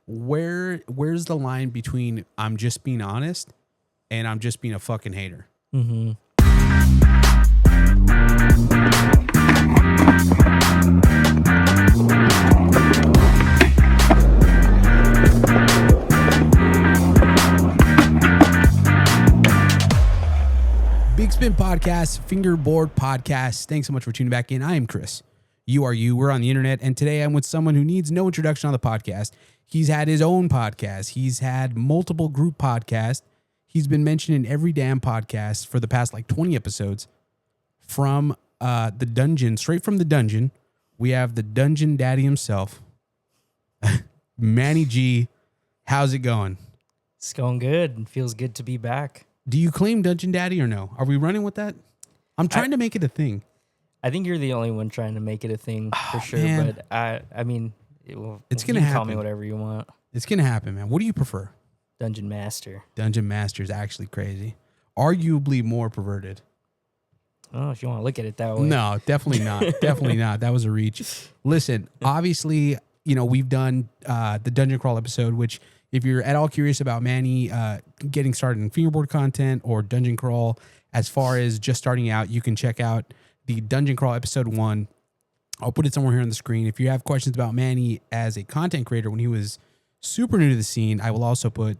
where's the line between I'm just being honest and I'm just being a fucking hater? Mm-hmm. Bigspin Podcast, Fingerboard Podcast. Thanks so much for tuning back in. I am Chris. You are you. We're on the internet, and today I'm with someone who needs no introduction on the podcast. He's had his own podcast. He's had multiple group podcasts. He's been mentioned in every damn podcast for the past 20 episodes. From the dungeon, straight from the dungeon, we have the dungeon daddy himself, Manny G. How's it going? It's going good. It feels good to be back. Do you claim dungeon daddy or no? Are we running with that? I'm trying to make it a thing. I think you're the only one trying to make it a thing for sure. Man. But I mean, it's gonna you can happen. Call me whatever you want. It's gonna happen, man. What do you prefer? Dungeon Master. Dungeon Master is actually crazy. Arguably more perverted. Oh, if you want to look at it that way. No, definitely not. Definitely not. That was a reach. Listen, obviously, we've done the Dungeon Crawl episode, which if you're at all curious about Manny getting started in fingerboard content or Dungeon Crawl, as far as just starting out, you can check out the Dungeon Crawl episode 1. I'll put it somewhere here on the screen. If you have questions about Manny as a content creator when he was super new to the scene, I will also put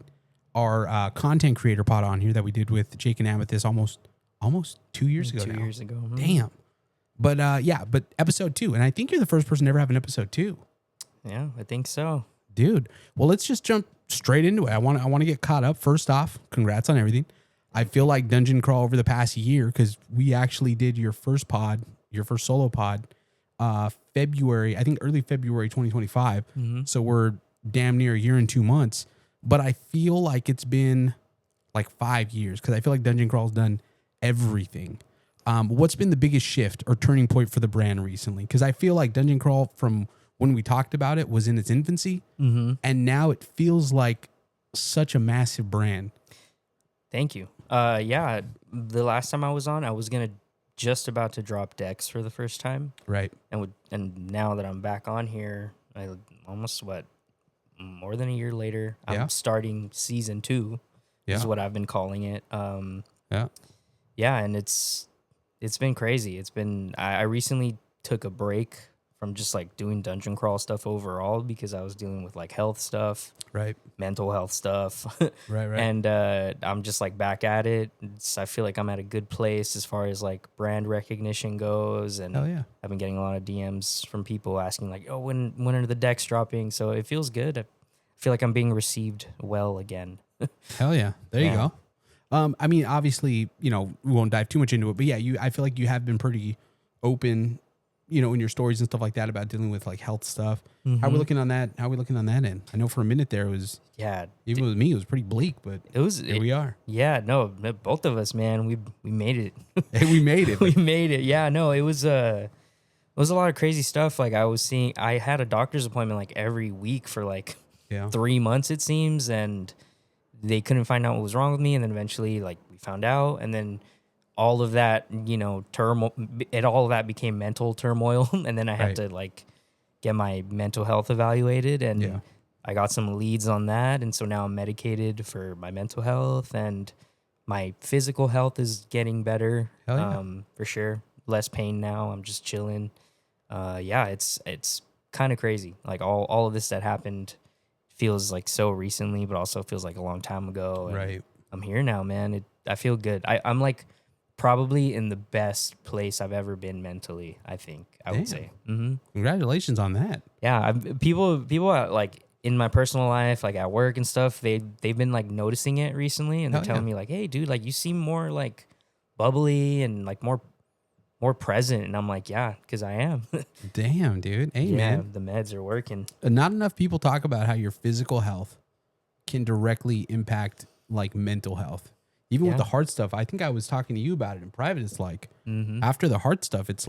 our content creator pod on here that we did with Jake and Amethyst almost 2 years ago. 2 years ago. Damn. But but episode 2, and I think you're the first person to ever have an episode 2. Yeah, I think so. Dude, well, let's just jump straight into it. I want to get caught up. First off, congrats on everything. I feel like Dungeon Crawl over the past year, because we actually did your first solo pod, February, I think early February 2025. Mm-hmm. So we're damn near a year and 2 months. But I feel like it's been 5 years, because I feel like Dungeon Crawl's done everything. What's been the biggest shift or turning point for the brand recently? Because I feel like Dungeon Crawl, from when we talked about it, was in its infancy, and now it feels like such a massive brand. Thank you. Yeah, the last time I was on, I was just about to drop decks for the first time, Right. And now that I'm back on here, more than a year later, I'm starting season 2. Yeah. Is what I've been calling it. Yeah, and it's been crazy. I recently took a break from just doing dungeon crawl stuff overall, because I was dealing with health stuff, Right. mental health stuff, Right. and I'm just back at it. I feel like I'm at a good place as far as brand recognition goes, and Hell yeah. I've been getting a lot of DMs from people asking "Oh, when are the decks dropping?" So it feels good. I feel like I'm being received well again. Hell yeah. There you go. I mean, obviously, we won't dive too much into it, but yeah, I feel like you have been pretty open, in your stories and stuff like that about dealing with health stuff. Mm-hmm. How are we looking on that? How are we looking on that end? I know for a minute there it was, even with me, it was pretty bleak, but here we are. Yeah, no, both of us, man, we made it. Hey, we made it. We made it. Yeah, no, it was a lot of crazy stuff. I had a doctor's appointment every week for 3 months, it seems, and they couldn't find out what was wrong with me, and then eventually we found out, and then all of that turmoil, all of that became mental turmoil, and then I had to get my mental health evaluated, and I got some leads on that, and so now I'm medicated for my mental health, and my physical health is getting better. For sure. Less pain now. I'm just chilling. It's kind of crazy. All of this that happened feels so recently, but also feels like a long time ago. And Right. I'm here now, man. I feel good. I'm probably in the best place I've ever been mentally, I think. I would say. Mm-hmm. Congratulations on that. Yeah. People in my personal life, at work and stuff, they've been noticing it recently, and they're telling me hey, dude, you seem more bubbly and more present, and I'm yeah, because I am. Damn, dude. Hey, man. The meds are working. Not enough people talk about how your physical health can directly impact mental health. Even with the heart stuff, I think I was talking to you about it in private. It's after the heart stuff, it's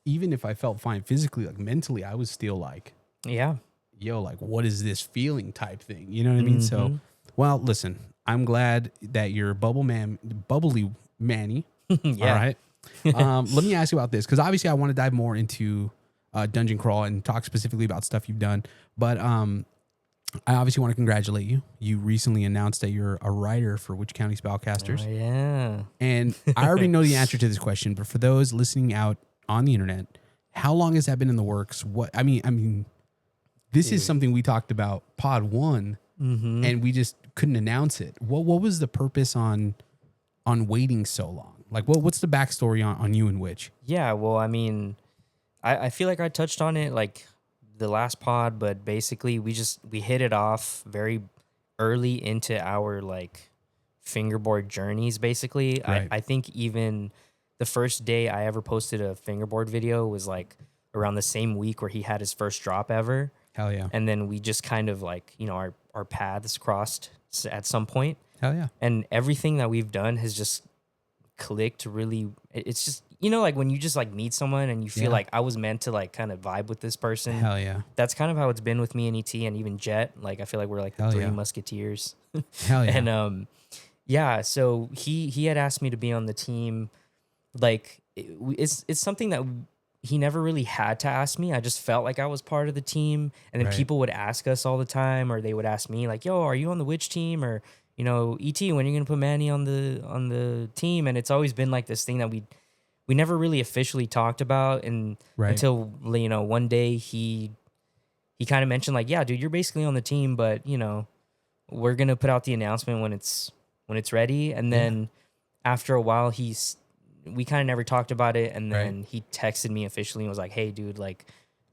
even if I felt fine physically, mentally, I was still what is this feeling type thing? You know what I mean? So, well, listen, I'm glad that you're bubbly Manny. Yeah. All right. Let me ask you about this, because obviously I want to dive more into Dungeon Crawl and talk specifically about stuff you've done. But I obviously want to congratulate you. You recently announced that you're a writer for Which County Spellcasters. Oh, yeah. And I already know the answer to this question, but for those listening out on the internet, how long has that been in the works? I mean, this is something we talked about pod 1, and we just couldn't announce it. What was the purpose on waiting so long? Like, what's the backstory on you and Witch? Yeah, well, I mean, I feel like I touched on it like the last pod, but basically we hit it off very early into our like fingerboard journeys. Basically, Right. I think even the first day I ever posted a fingerboard video was like around the same week where he had his first drop ever. Hell yeah. And then we just kind of like, you know, our paths crossed at some point. Hell yeah. And everything that we've done has just clicked really. It's just, you know, like when you just like meet someone and you feel like I was meant to like kind of vibe with this person. Hell yeah. That's kind of how it's been with me and ET and even Jet. Like I feel like we're like the three musketeers. Hell yeah. And yeah, so he had asked me to be on the team. Like it's something that he never really had to ask me. I just felt like I was part of the team. And then people would ask us all the time, or they would ask me like, yo, are you on the Witch team? Or, you know, ET, when are you going to put Manny on the team? And it's always been like this thing that we never really officially talked about. And until, you know, one day he kind of mentioned like, yeah, dude, you're basically on the team, but you know, we're going to put out the announcement when it's ready. And then after a while, we kind of never talked about it. And then he texted me officially and was like, hey, dude, like,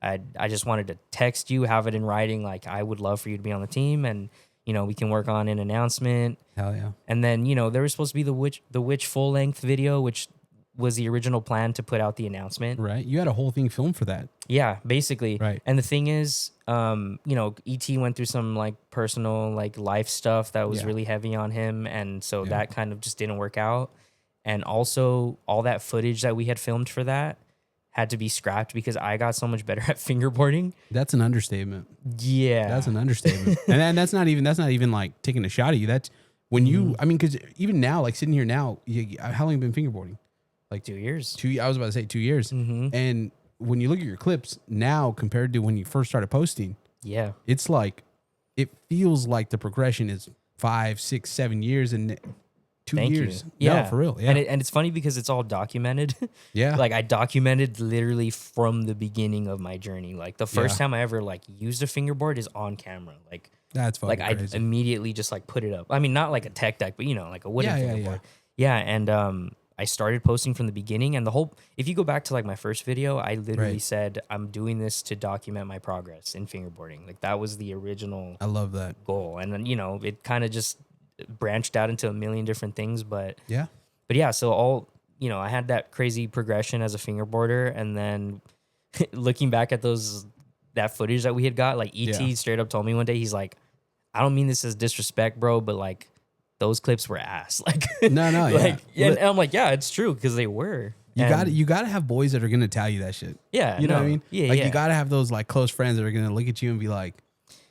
I just wanted to text you, have it in writing. Like, I would love for you to be on the team. And, you know, we can work on an announcement. Hell yeah. And then, you know, there was supposed to be the Witch full length video, which was the original plan to put out the announcement. Right. You had a whole thing filmed for that. Yeah, basically. Right. And the thing is, you know, ET went through some like personal, like life stuff that was really heavy on him. And so that kind of just didn't work out. And also all that footage that we had filmed for that had to be scrapped because I got so much better at fingerboarding. That's an understatement. Yeah. That's an understatement. And that's not even like taking a shot at you. That's when you, I mean, because even now, like sitting here now, how long have you been fingerboarding? Like 2 years. I was about to say 2 years. And when you look at your clips now compared to when you first started posting, it's like, it feels like the progression is 5, 6, 7 years and 2 years. Yeah, no, for real. Yeah. And it's funny because it's all documented. Yeah. Like I documented literally from the beginning of my journey. Like the first time I ever like used a fingerboard is on camera. Like that's fucking like crazy. I immediately just like put it up. I mean, not like a tech deck, but you know, like a wooden fingerboard. Yeah. And I started posting from the beginning, and the whole, if you go back to like my first video, I literally said, I'm doing this to document my progress in fingerboarding. Like that was the original I love that goal. And then, you know, it kind of just branched out into a million different things, but yeah, so all, you know, I had that crazy progression as a fingerboarder, and then looking back at that footage that we had got, like ET straight up told me one day, he's like, I don't mean this as disrespect, bro, but like those clips were ass. Like no, like, and I'm like, yeah, it's true, because they were. You gotta have boys that are gonna tell you that shit. Yeah, you know what I mean. Yeah, like you gotta have those like close friends that are gonna look at you and be like,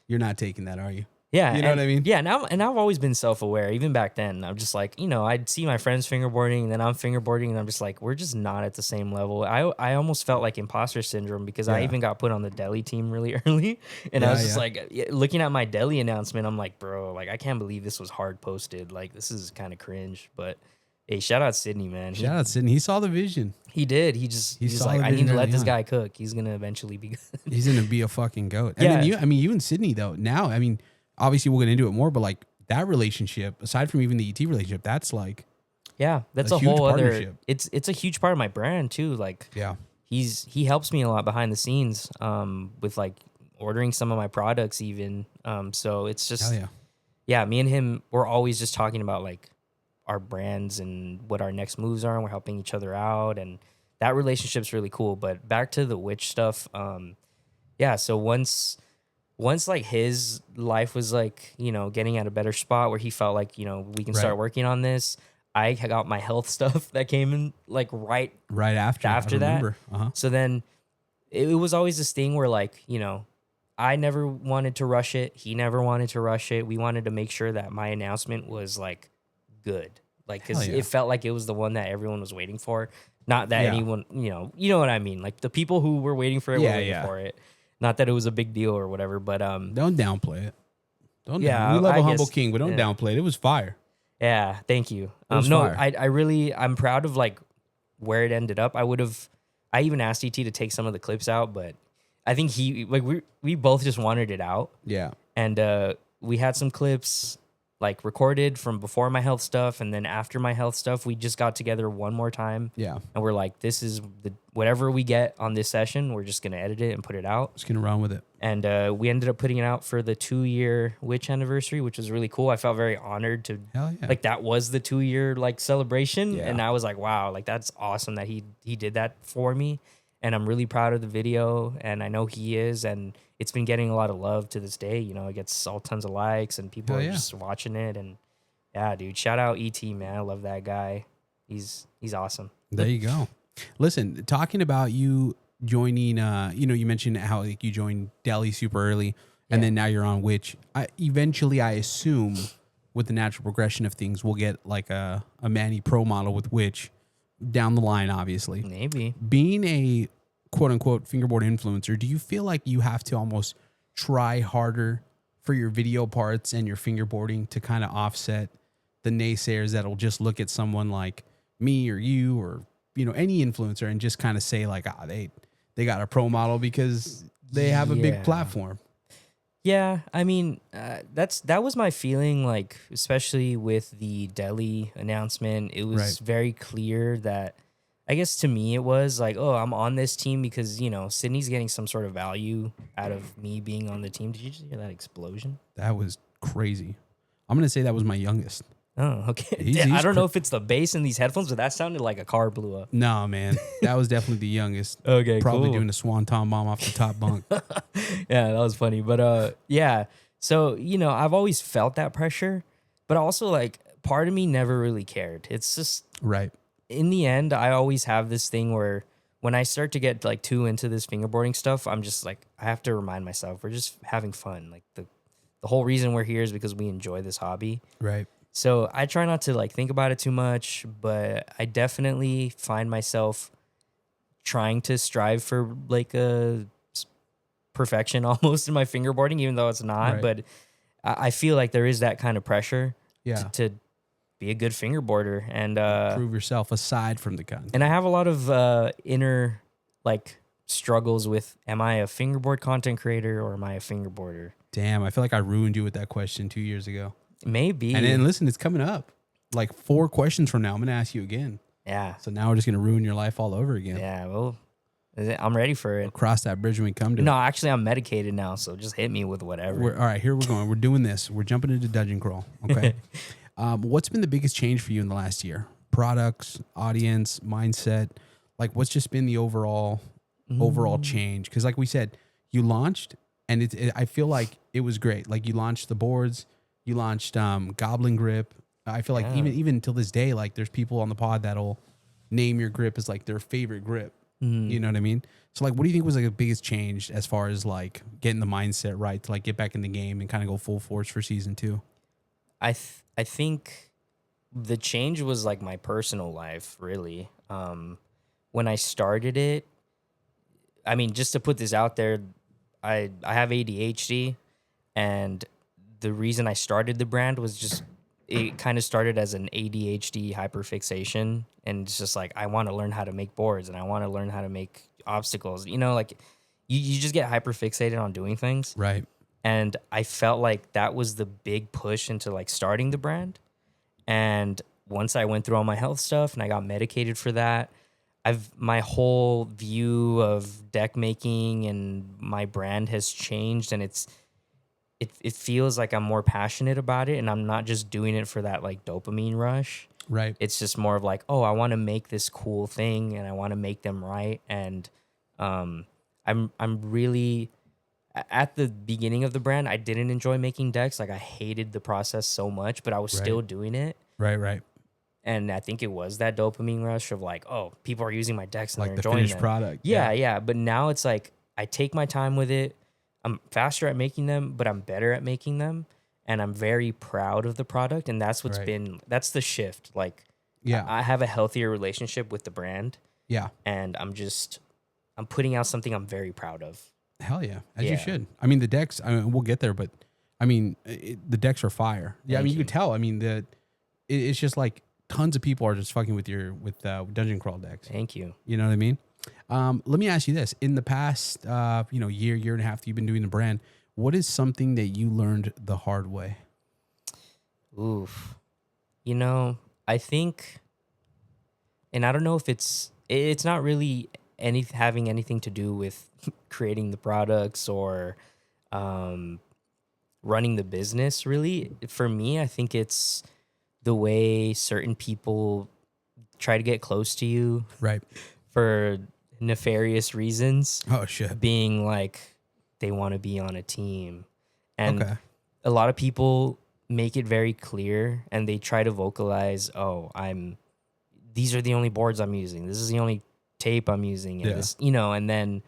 "You're not taking that, are you?" Yeah, you know what I mean. Yeah, and I've always been self-aware. Even back then, I'm just like, you know, I'd see my friends fingerboarding, and then I'm fingerboarding, and I'm just like, we're just not at the same level. I almost felt like imposter syndrome because I even got put on the deli team really early, and I was just like, looking at my deli announcement, I'm like, bro, like I can't believe this was hard posted. Like this is kind of cringe, but. Hey, shout out Sydney, man. Shout out Sydney. He saw the vision. He did. He's like, I need to let this guy cook. He's gonna eventually be good. He's gonna be a fucking goat. And then you and Sydney though. Now, I mean, obviously we'll get into it more, but like that relationship, aside from even the ET relationship, that's like, that's a whole other. It's a huge part of my brand too. Like, he helps me a lot behind the scenes, with like ordering some of my products even. So it's just, me and him, we're always just talking about like our brands and what our next moves are, and we're helping each other out, and that relationship's really cool. But back to the witch stuff, so once like his life was like, you know, getting at a better spot where he felt like, you know, we can start working on this, I got my health stuff that came in like right after that. So then it was always this thing where like, you know, I never wanted to rush it, he never wanted to rush it. We wanted to make sure that my announcement was like good, like because it felt like it was the one that everyone was waiting for, not that anyone, you know what I mean, like the people who were waiting for it were waiting for it, not that it was a big deal or whatever. But don't downplay it. We love a humble king, but don't downplay it. It was fire. Yeah, thank you. Fire. I'm proud of like where it ended up. I even asked ET to take some of the clips out, but I think we both just wanted it out. Yeah. And we had some clips like recorded from before my health stuff, and then after my health stuff, we just got together one more time. Yeah. And we're like, this is whatever we get on this session, we're just gonna edit it and put it out. Just gonna run with it. And we ended up putting it out for the 2-year Witch anniversary, which was really cool. I felt very honored to like that was the 2-year like celebration. Yeah. And I was like, wow, like that's awesome that he did that for me. And I'm really proud of the video, and I know he is, and it's been getting a lot of love to this day. You know, it gets all tons of likes, and people are just watching it. And yeah, dude, shout out ET, man. I love that guy. He's awesome. There you go. Listen, talking about you joining, you mentioned how like you joined Delhi super early, and then now you're on Witch. Eventually, I assume with the natural progression of things, we'll get like a Manny Pro model with Witch down the line, obviously. Maybe. Being a quote-unquote fingerboard influencer, do you feel like you have to almost try harder for your video parts and your fingerboarding to kind of offset the naysayers that'll just look at someone like me or you or, any influencer and just kind of say like, they got a pro model because they have a big platform? Yeah, I mean, that was my feeling, like, especially with the Delhi announcement. It was very clear that, I guess to me, it was like, oh, I'm on this team because, Sydney's getting some sort of value out of me being on the team. Did you just hear that explosion? That was crazy. I'm going to say that was my youngest. Oh, okay. I don't know if it's the bass in these headphones, but that sounded like a car blew up. No, man. That was definitely the youngest. Okay, probably cool. doing a swanton bomb off the top bunk. Yeah, that was funny. But yeah. So, I've always felt that pressure, but also like part of me never really cared. It's just in the end, I always have this thing where when I start to get like too into this fingerboarding stuff, I'm just like, I have to remind myself we're just having fun. Like the whole reason we're here is because we enjoy this hobby. Right. So I try not to like think about it too much, but I definitely find myself trying to strive for like a perfection almost in my fingerboarding, even though it's not. But I feel like there is that kind of pressure to be a good fingerboarder and prove yourself aside from the content. And I have a lot of inner like struggles with, am I a fingerboard content creator or am I a fingerboarder? Damn, I feel like I ruined you with that question 2 years ago. Maybe. And then listen, it's coming up. Like 4 questions from now, I'm going to ask you again. Yeah. So now we're just going to ruin your life all over again. Yeah, well, I'm ready for it. We'll cross that bridge when we come to it. No, actually, I'm medicated now, so just hit me with whatever. All right, here we're going. We're doing this. We're jumping into Dungeon Crawl. Okay. What's been the biggest change for you in the last year? Products, audience, mindset? Like, what's just been the overall change? Because like we said, you launched, and I feel like it was great. Like, you launched the boards. You launched Goblin Grip. I feel like even till this day, like there's people on the pod that'll name your grip as like their favorite grip. You know what I mean? So like, what do you think was like the biggest change as far as like getting the mindset right to like get back in the game and kind of go full force for season 2? I think the change was like my personal life, really. When I started it, I mean, just to put this out there, I have ADHD, and the reason I started the brand was just, it kind of started as an ADHD hyperfixation. And it's just like, I want to learn how to make boards and I want to learn how to make obstacles. Like you just get hyperfixated on doing things. Right. And I felt like that was the big push into like starting the brand. And once I went through all my health stuff and I got medicated for that, my whole view of deck making and my brand has changed, and it feels like I'm more passionate about it, and I'm not just doing it for that like dopamine rush. Right. It's just more of like, oh, I want to make this cool thing and I want to make them right. And I'm really, at the beginning of the brand, I didn't enjoy making decks. Like I hated the process so much, but I was still doing it. Right. And I think it was that dopamine rush of like, oh, people are using my decks and like they're the enjoying finished them. Product. Yeah. But now it's like I take my time with it. I'm faster at making them, but I'm better at making them. And I'm very proud of the product. And that's what's that's the shift. Like, I have a healthier relationship with the brand. Yeah. And I'm putting out something I'm very proud of. Hell yeah. As you should. I mean, the decks, we'll get there, but I mean, the decks are fire. Yeah, I mean, you could tell. I mean, it's just like tons of people are just fucking with Dungeon Crawl decks. Thank you. You know what I mean? Let me ask you this: in the past, year and a half that you've been doing the brand, what is something that you learned the hard way? Oof. I think, and I don't know if it's not really having anything to do with creating the products or running the business, really. For me, I think it's the way certain people try to get close to you. Right. For nefarious reasons. Oh, shit. Being like, they want to be on a team. And a lot of people make it very clear and they try to vocalize, these are the only boards I'm using. This is the only tape I'm using. And this, and then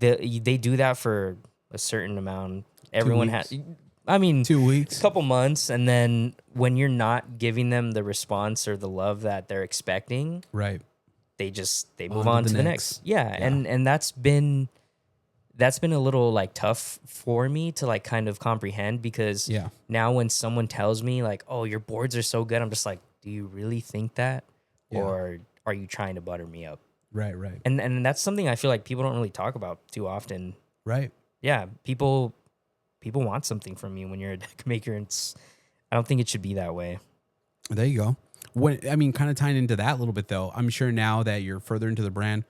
they do that for a certain amount. Everyone has, 2 weeks, a couple months. And then when you're not giving them the response or the love that they're expecting, right, they move on to the next. Yeah. And that's been a little like tough for me to like kind of comprehend, because now when someone tells me like, oh, your boards are so good, I'm just like, do you really think that? Or are you trying to butter me up? Right. And that's something I feel like people don't really talk about too often. Right. Yeah. People want something from you when you're a deck maker. I don't think it should be that way. There you go. Kind of tying into that a little bit though, I'm sure now that you're further into the brand,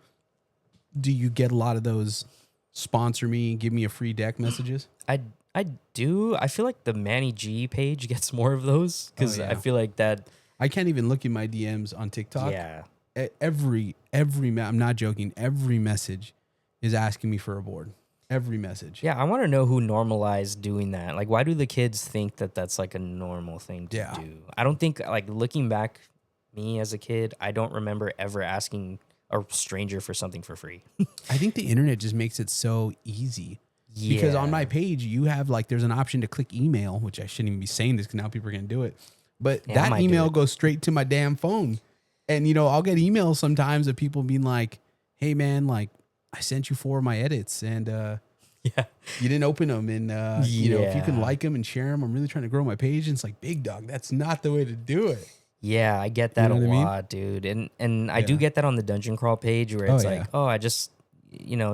do you get a lot of those sponsor me, give me a free deck messages? I do. I feel like the Manny G page gets more of those, because I feel like that. I can't even look in my DMs on TikTok. Yeah. Every I'm not joking. Every message is asking me for a board. Every message. Yeah, I want to know who normalized doing that. Like, why do the kids think that that's like a normal thing to do? I don't think, like, looking back, me as a kid, I don't remember ever asking a stranger for something for free. I think the internet just makes it so easy. Yeah. Because on my page, you have like, there's an option to click email, which I shouldn't even be saying this because now people are going to do it. But that email goes straight to my damn phone. And, I'll get emails sometimes of people being like, hey, man, like, I sent you 4 of my edits and you didn't open them. And, if you can like them and share them, I'm really trying to grow my page. And it's like, big dog, that's not the way to do it. Yeah, I get that a lot, dude. And I do get that on the Dungeon Crawl page where it's I just,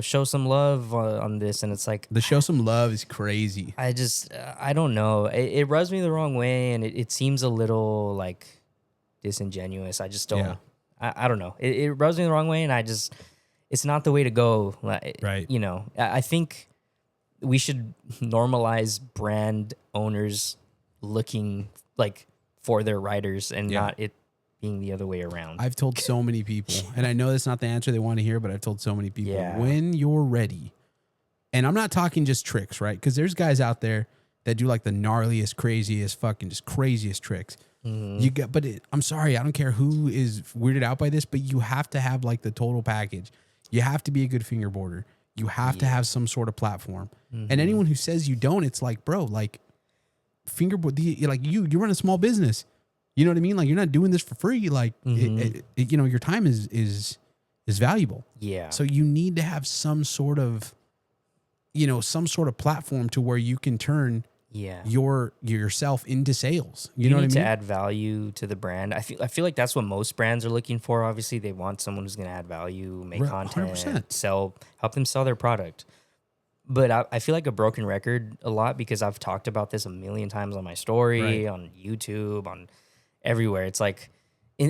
show some love on this. And it's like, the show some love is crazy. I don't know. It rubs me the wrong way. And it seems a little like disingenuous. I just don't, I don't know. It rubs me the wrong way. And it's not the way to go. Right. I think we should normalize brand owners looking like for their writers and not it being the other way around. I've told so many people, and I know that's not the answer they want to hear, but I've told so many people, when you're ready, and I'm not talking just tricks, right? Because there's guys out there that do like the gnarliest, craziest, fucking just craziest tricks. Mm-hmm. I'm sorry, I don't care who is weirded out by this, but you have to have like the total package. You have to be a good fingerboarder. You have to have some sort of platform. Mm-hmm. And anyone who says you don't, it's like, bro, like fingerboard, like you run a small business. You know what I mean? Like, you're not doing this for free. Like, your time is valuable. Yeah. So you need to have some sort of platform to where you can turn yourself into sales. You know what I mean? To add value to the brand. I feel like that's what most brands are looking for. Obviously, they want someone who's going to add value, make content, 100%. Help them sell their product. But I feel like a broken record a lot, because I've talked about this a million times on my story, on YouTube, on everywhere. It's like,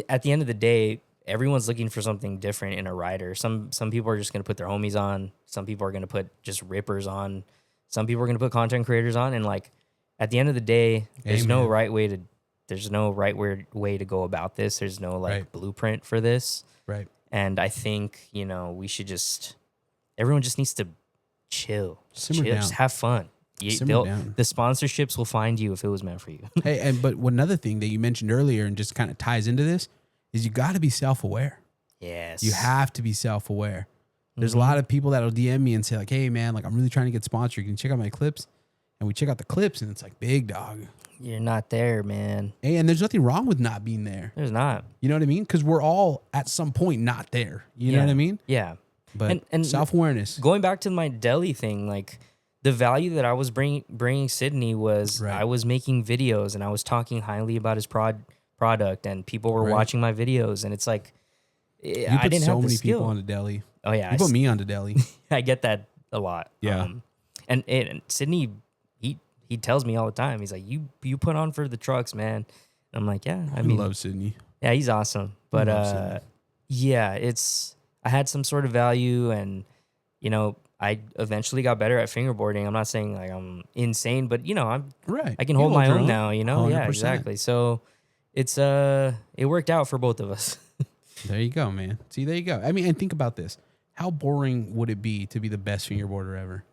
at the end of the day, everyone's looking for something different in a writer. Some people are just going to put their homies on. Some people are going to put just rippers on. Some people are going to put content creators on. And like, at the end of the day, there's no right way to go about this. There's no blueprint for this. Right. And I think, everyone just needs to chill, just have fun. The sponsorships will find you if it was meant for you. Hey, but another thing that you mentioned earlier and just kind of ties into this is you got to be self-aware. Yes. You have to be self-aware. There's a lot of people that'll DM me and say like, hey man, like I'm really trying to get sponsored. You can check out my clips. And we check out the clips and it's like, big dog, you're not there, man. Hey, and there's nothing wrong with not being there. There's not. You know what I mean? Because we're all at some point not there. You know what I mean? Yeah. But and self-awareness. Going back to my deli thing, like the value that I was bringing Sydney was I was making videos and I was talking highly about his product, and people were watching my videos, and it's like you put so many people on the deli. Oh yeah, you put me on the deli. I get that a lot. Yeah, and Sydney, he tells me all the time. He's like, you put on for the trucks, man. And I'm like, yeah. I mean, love Sydney. Yeah, he's awesome. But yeah, I had some sort of value, and you know, I eventually got better at fingerboarding. I'm not saying like I'm insane, but you know, I can hold my own now, you know? 100%. Yeah, exactly. So it worked out for both of us. There you go, man. See, there you go. I mean, and think about this. How boring would it be to be the best fingerboarder ever?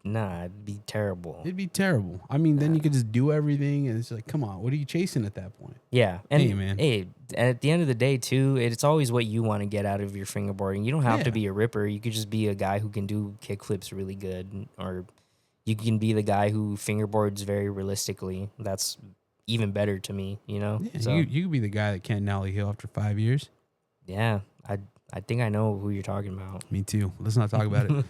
Nah, it'd be terrible. It'd be terrible. I mean, then you could just do everything, and it's like, come on, what are you chasing at that point? Yeah. And hey, man. Hey, at the end of the day, too, it's always what you want to get out of your fingerboarding. You don't have to be a ripper. You could just be a guy who can do kickflips really good, or you can be the guy who fingerboards very realistically. That's even better to me, you know? Yeah, so, you could be the guy that can't nollie hill after 5 years. Yeah, I think I know who you're talking about. Me too. Let's not talk about it.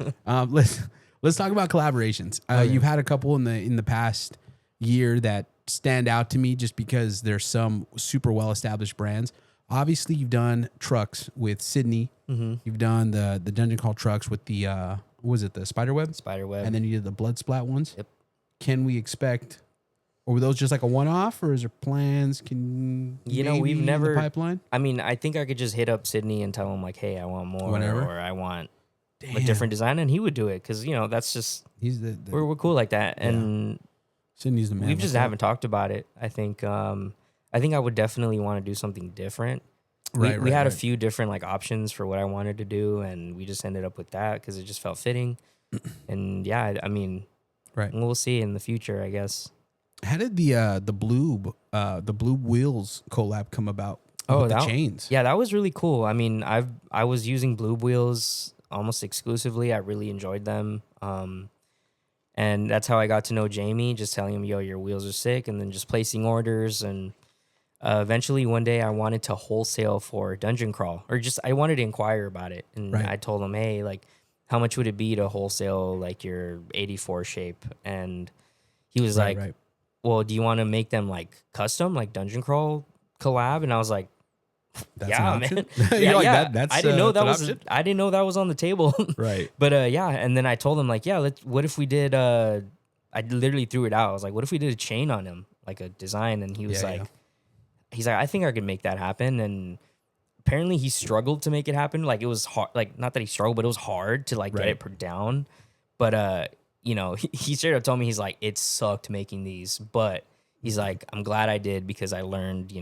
Let's talk about collaborations. You've had a couple in the past year that stand out to me just because there's some super well established brands. Obviously, you've done trucks with Sydney. Mm-hmm. You've done the Dungeon Crawl trucks with the what was it, the Spiderweb? Spiderweb. And then you did the Blood Splat ones. Yep. Can we expect, or were those just like a one-off, or is there plans? We've never in the pipeline. I mean, I think I could just hit up Sydney and tell him like, hey, I want more, or I want a different design, and he would do it because that's just we're cool like that. Yeah. And Sydney's the man. We just haven't talked about it. I think I would definitely want to do something different. We had a few different like options for what I wanted to do, and we just ended up with that because it just felt fitting. And yeah, I mean, we'll see in the future, I guess. How did the blue wheels collab come about? Oh, the chains. Yeah, that was really cool. I mean, I was using blue wheels almost exclusively. I really enjoyed them. And that's how I got to know Jamie, just telling him, yo, your wheels are sick, and then just placing orders. And eventually one day I wanted to wholesale for Dungeon Crawl, or just I wanted to inquire about it. And I told him, hey, like, how much would it be to wholesale like your 84 shape? And he was like, well, do you want to make them like custom, like Dungeon Crawl collab? And I was like, that's man. I didn't know that was. I didn't know that was on the table. Right. But and then I told him like, what if we did? I literally threw it out. I was like, what if we did a chain on him, like a design? And he was he's like, I think I could make that happen. And apparently he struggled to make it happen. Like it was hard. Like not that he struggled, but it was hard to like get it put down. But he straight up told me, he's like, it sucked making these, but he's like, I'm glad I did because I learned,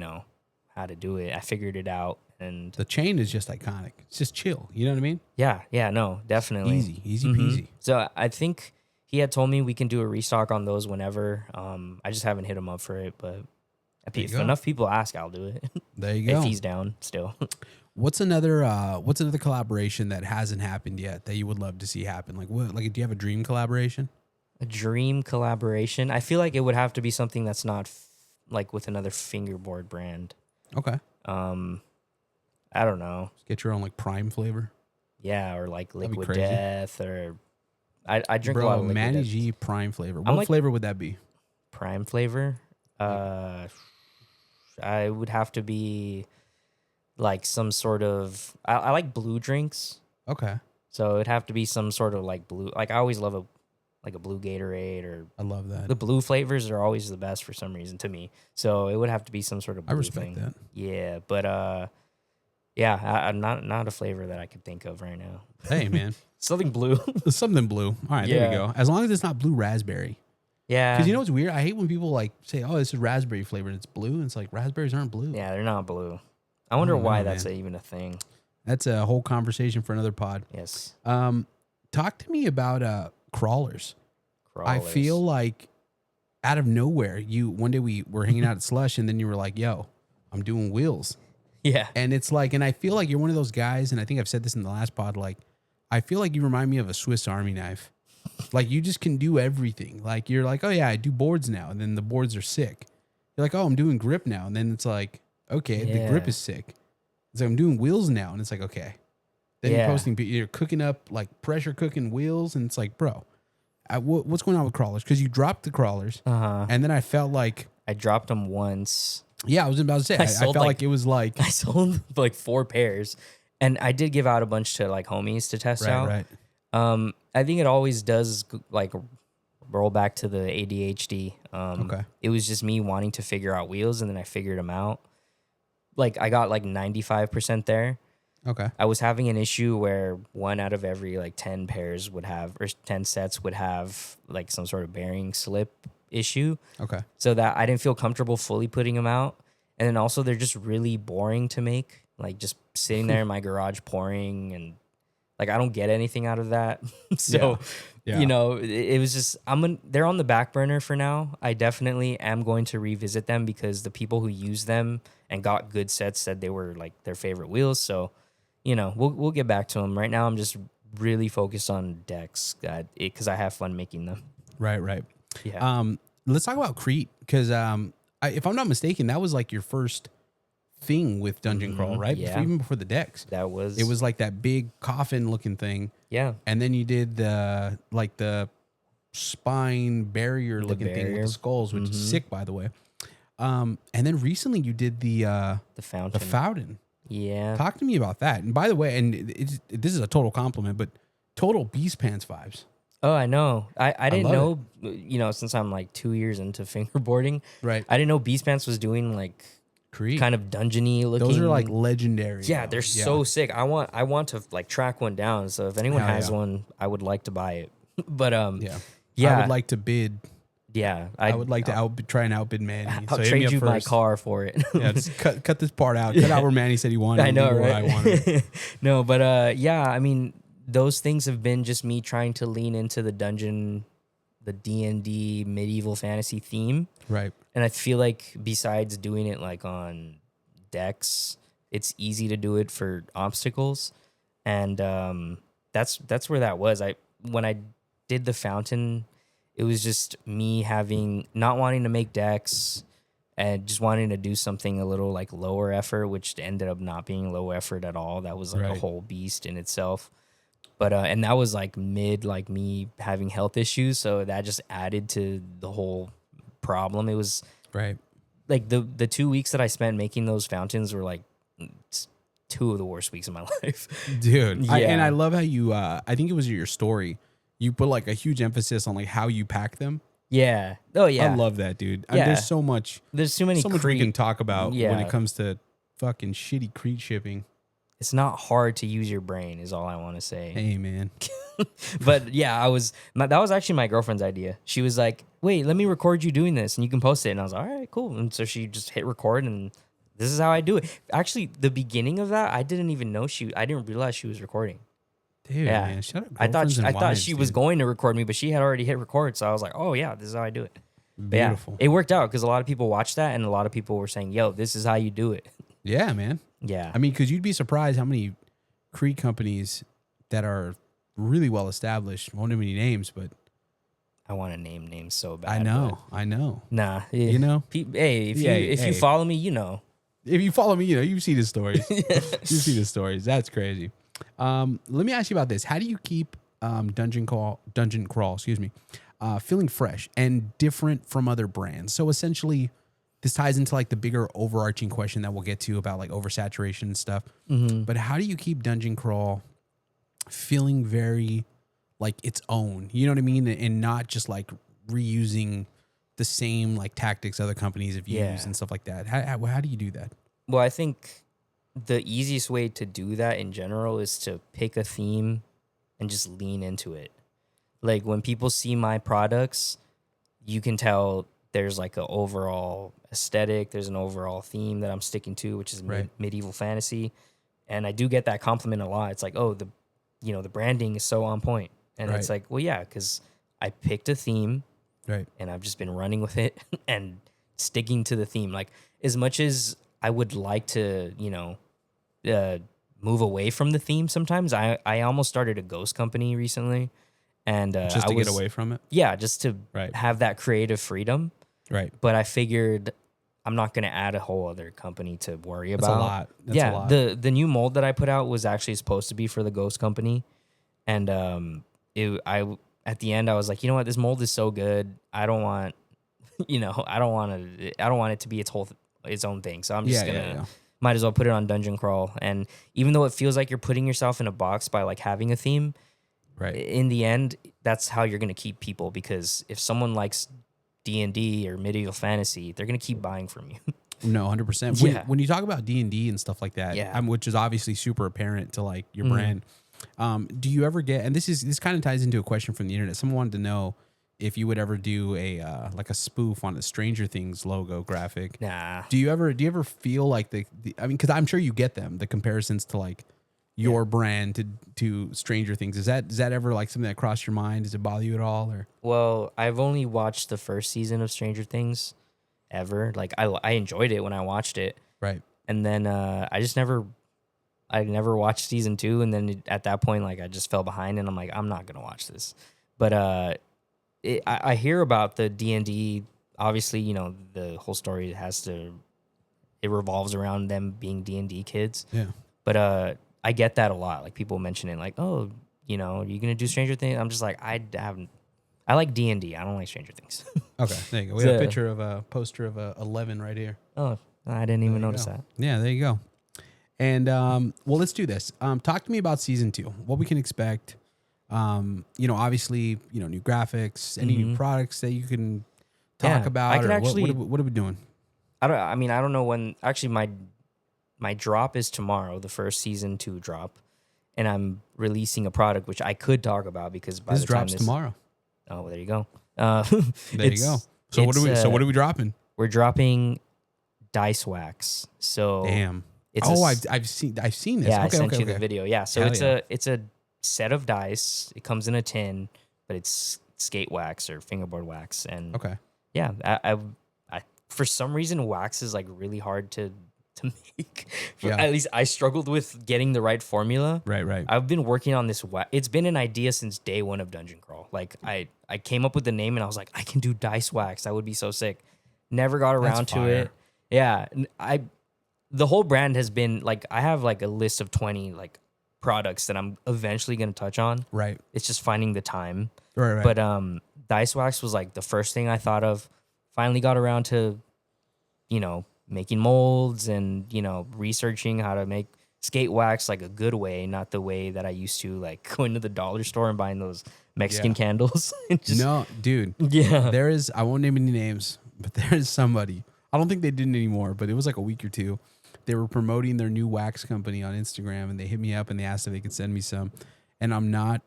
how to do it. I figured it out, and the chain is just iconic. It's just chill. You know what I mean? Yeah, no, definitely. Easy peasy. So I think he had told me we can do a restock on those whenever. I just haven't hit him up for it, but if enough people ask, I'll do it. There you go. If he's down still. What's another collaboration that hasn't happened yet that you would love to see happen? Like what? Like, do you have a dream collaboration? A dream collaboration? I feel like it would have to be something that's not like with another fingerboard brand. Okay. I don't know. Just get your own like prime flavor. Yeah, or like Liquid Death, or I drink a lot of Liquid Manny Death. G prime flavor. What flavor would that be? Prime flavor? I would have to be like some sort of. I like blue drinks. Okay. So it'd have to be some sort of like blue. Like I always love a blue Gatorade, or I love that. The blue flavors are always the best for some reason to me. So it would have to be some sort of blue I respect that. Yeah, but I'm not a flavor that I could think of right now. Hey man, something blue. Something blue. All right, there we go. As long as it's not blue raspberry. Yeah. Because you know what's weird? I hate when people like say, "Oh, this is raspberry flavored. It's blue." And it's like raspberries aren't blue. Yeah, they're not blue. I wonder why that's even a thing. That's a whole conversation for another pod. Yes. Talk to me about crawlers. I feel like out of nowhere, one day we were hanging out at Slush, and then you were like, "Yo, I'm doing wheels." Yeah. And it's like, and I feel like you're one of those guys, and I think I've said this in the last pod, like, I feel like you remind me of a Swiss Army knife. Like, you just can do everything. Like, you're like, oh yeah, I do boards now, and then the boards are sick. You're like, oh, I'm doing grip now, and then it's like, okay, the grip is sick. It's like, I'm doing wheels now, and it's like, okay. Then you're posting, you're cooking up, like, pressure cooking wheels, and it's like, bro, what's going on with crawlers? Because you dropped the crawlers, and then I felt like I dropped them once. Yeah, I was about to say. I felt like it was like I sold like 4 pairs, and I did give out a bunch to like homies to test out. Right. I think it always does like roll back to the ADHD. Okay. It was just me wanting to figure out wheels, and then I figured them out. Like I got like 95% there. Okay. I was having an issue where 1 out of every like 10 pairs would have, or 10 sets would have like some sort of bearing slip issue. Okay. So that I didn't feel comfortable fully putting them out. And then also they're just really boring to make, like just sitting there in my garage pouring, and like I don't get anything out of that. So, you know, it was just they're on the back burner for now. I definitely am going to revisit them because the people who use them and got good sets said they were like their favorite wheels. So, you know, we'll get back to them. Right now I'm just really focused on decks because I have fun making them. Right. Yeah. Let's talk about Crete, because if I'm not mistaken, that was like your first thing with Dungeon Crawl, right? Yeah. Even before the decks. It was like that big coffin looking thing. Yeah. And then you did the spine barrier looking thing with the skulls, which is sick, by the way. And then recently you did the fountain. The fountain. Yeah. Talk to me about that. And by the way, and this is a total compliment, but total Beast Pants vibes. Oh, I know. I didn't know, you know, since I'm like 2 years into fingerboarding. Right. I didn't know Beast Pants was doing like Crete. kind of dungeony looking. Those are like legendary. Yeah, they're so sick. I want to like track one down. So if anyone has one, I would like to buy it. But I would like to bid. Yeah, I would like to try and outbid Manny. I'll trade you my car for it. Yeah, just cut this part out. Cut out where Manny said he wanted. I know, right? Where I wanted. No, but yeah, I mean, those things have been just me trying to lean into the D&D medieval fantasy theme. Right. And I feel like besides doing it like on decks, it's easy to do it for obstacles. And that's where that was. When I did the fountain, it was just me not wanting to make decks and just wanting to do something a little like lower effort, which ended up not being low effort at all. That was like a whole beast in itself. But and that was like like me having health issues, so that just added to the whole problem. It was like the 2 weeks that I spent making those fountains were like 2 of the worst weeks of my life, dude. Yeah. And I love how you I think it was your story, you put like a huge emphasis on like how you pack them. Yeah. Oh yeah. I love that, dude. Yeah. There's so much we can talk about when it comes to fucking shitty Crete shipping. It's not hard to use your brain is all I want to say. Hey, man. But yeah, that was actually my girlfriend's idea. She was like, wait, let me record you doing this and you can post it. And I was like, all right, cool. And so she just hit record and this is how I do it. Actually, the beginning of that, I didn't even know I didn't realize she was recording. Dude, man, shut up. I thought she was going to record me, but she had already hit record. So I was like, oh yeah, this is how I do it. Beautiful. Yeah, it worked out because a lot of people watched that and a lot of people were saying, yo, this is how you do it. Yeah, man. Yeah. I mean, because you'd be surprised how many Crete companies that are really well established. Won't name any names, but I want to name names so bad. I know. Nah. You know? Hey, if you follow me, you know. If you follow me, you know, you see the stories. You see the stories. That's crazy. Let me ask you about this. How do you keep Dungeon Crawl, feeling fresh and different from other brands? So essentially, this ties into like the bigger overarching question that we'll get to about like oversaturation and stuff. Mm-hmm. But how do you keep Dungeon Crawl feeling very like its own? You know what I mean? And not just like reusing the same like tactics other companies have used and stuff like that. How do you do that? Well, I think the easiest way to do that in general is to pick a theme and just lean into it. Like when people see my products, you can tell there's like an overall aesthetic, there's an overall theme that I'm sticking to, which is medieval fantasy. And I do get that compliment a lot. It's like, oh, the branding is so on point. And it's like, well, yeah, because I picked a theme and I've just been running with it and sticking to the theme. Like as much as I would like to, move away from the theme sometimes, I almost started a ghost company recently. And just to get away from it? Yeah, just to have that creative freedom. Right. But I figured I'm not going to add a whole other company to worry about. That's a lot. That's a lot. The new mold that I put out was actually supposed to be for the ghost company. And at the end, I was like, you know what, this mold is so good. I don't want, I don't want it to be its own thing. So I'm just gonna might as well put it on Dungeon Crawl. And even though it feels like you're putting yourself in a box by like having a theme, right? In the end, that's how you're gonna keep people, because if someone likes D&D or medieval fantasy, they're gonna keep buying from you. No, 100%. When you talk about D&D and stuff like that, which is obviously super apparent to like your brand, do you ever get? And this kind of ties into a question from the internet. Someone wanted to know if you would ever do a like a spoof on the Stranger Things logo graphic. Nah. Do you ever feel like the I mean, because I'm sure you get them, the comparisons to like your brand to Stranger Things. Is that ever like something that crossed your mind? Does it bother you at all? Or well, I've only watched the first season of Stranger Things ever. Like I enjoyed it when I watched it. Right. And then I never watched season 2, and then at that point, like I just fell behind, and I'm like, I'm not gonna watch this. But I hear about the D&D. Obviously, the whole story it revolves around them being D&D kids. Yeah. But I get that a lot. Like people mention it, like, oh, you gonna do Stranger Things? I'm just like, I like D&D. I don't like Stranger Things. Okay, there you go. We have a picture of a poster of 11 right here. Oh, I didn't even notice that. Yeah, there you go. And well, let's do this. Talk to me about season 2. What we can expect. Obviously, new graphics, any new products that you can talk about. I can actually. What are we doing? I don't know when. Actually, my drop is tomorrow. The first season 2 drop, and I'm releasing a product which I could talk about because by this the time drops tomorrow. Oh, there you go. There you go. So what are we dropping? We're dropping dice wax. So damn. I've seen this. Yeah, I sent you the video. Yeah, so it's a set of dice. It comes in a tin, but it's skate wax or fingerboard wax. And yeah, I for some reason wax is like really hard to make. At least I struggled with getting the right formula. Right. I've been working on this. It's been an idea since day one of Dungeon Crawl. Like I came up with the name and I was like, I can do dice wax. That would be so sick. Never got around to it. Yeah, the whole brand has been like, I have like a list of 20 like products that I'm eventually going to touch on. Right. It's just finding the time. Right. But dice wax was like the first thing I thought of. Finally got around to, making molds and, researching how to make skate wax like a good way, not the way that I used to, like going to the dollar store and buying those Mexican candles. No, dude. Yeah. There is, I won't name any names, but there is somebody. I don't think they did it anymore, but it was like a week or two. They were promoting their new wax company on Instagram, and they hit me up and they asked if they could send me some. And I'm not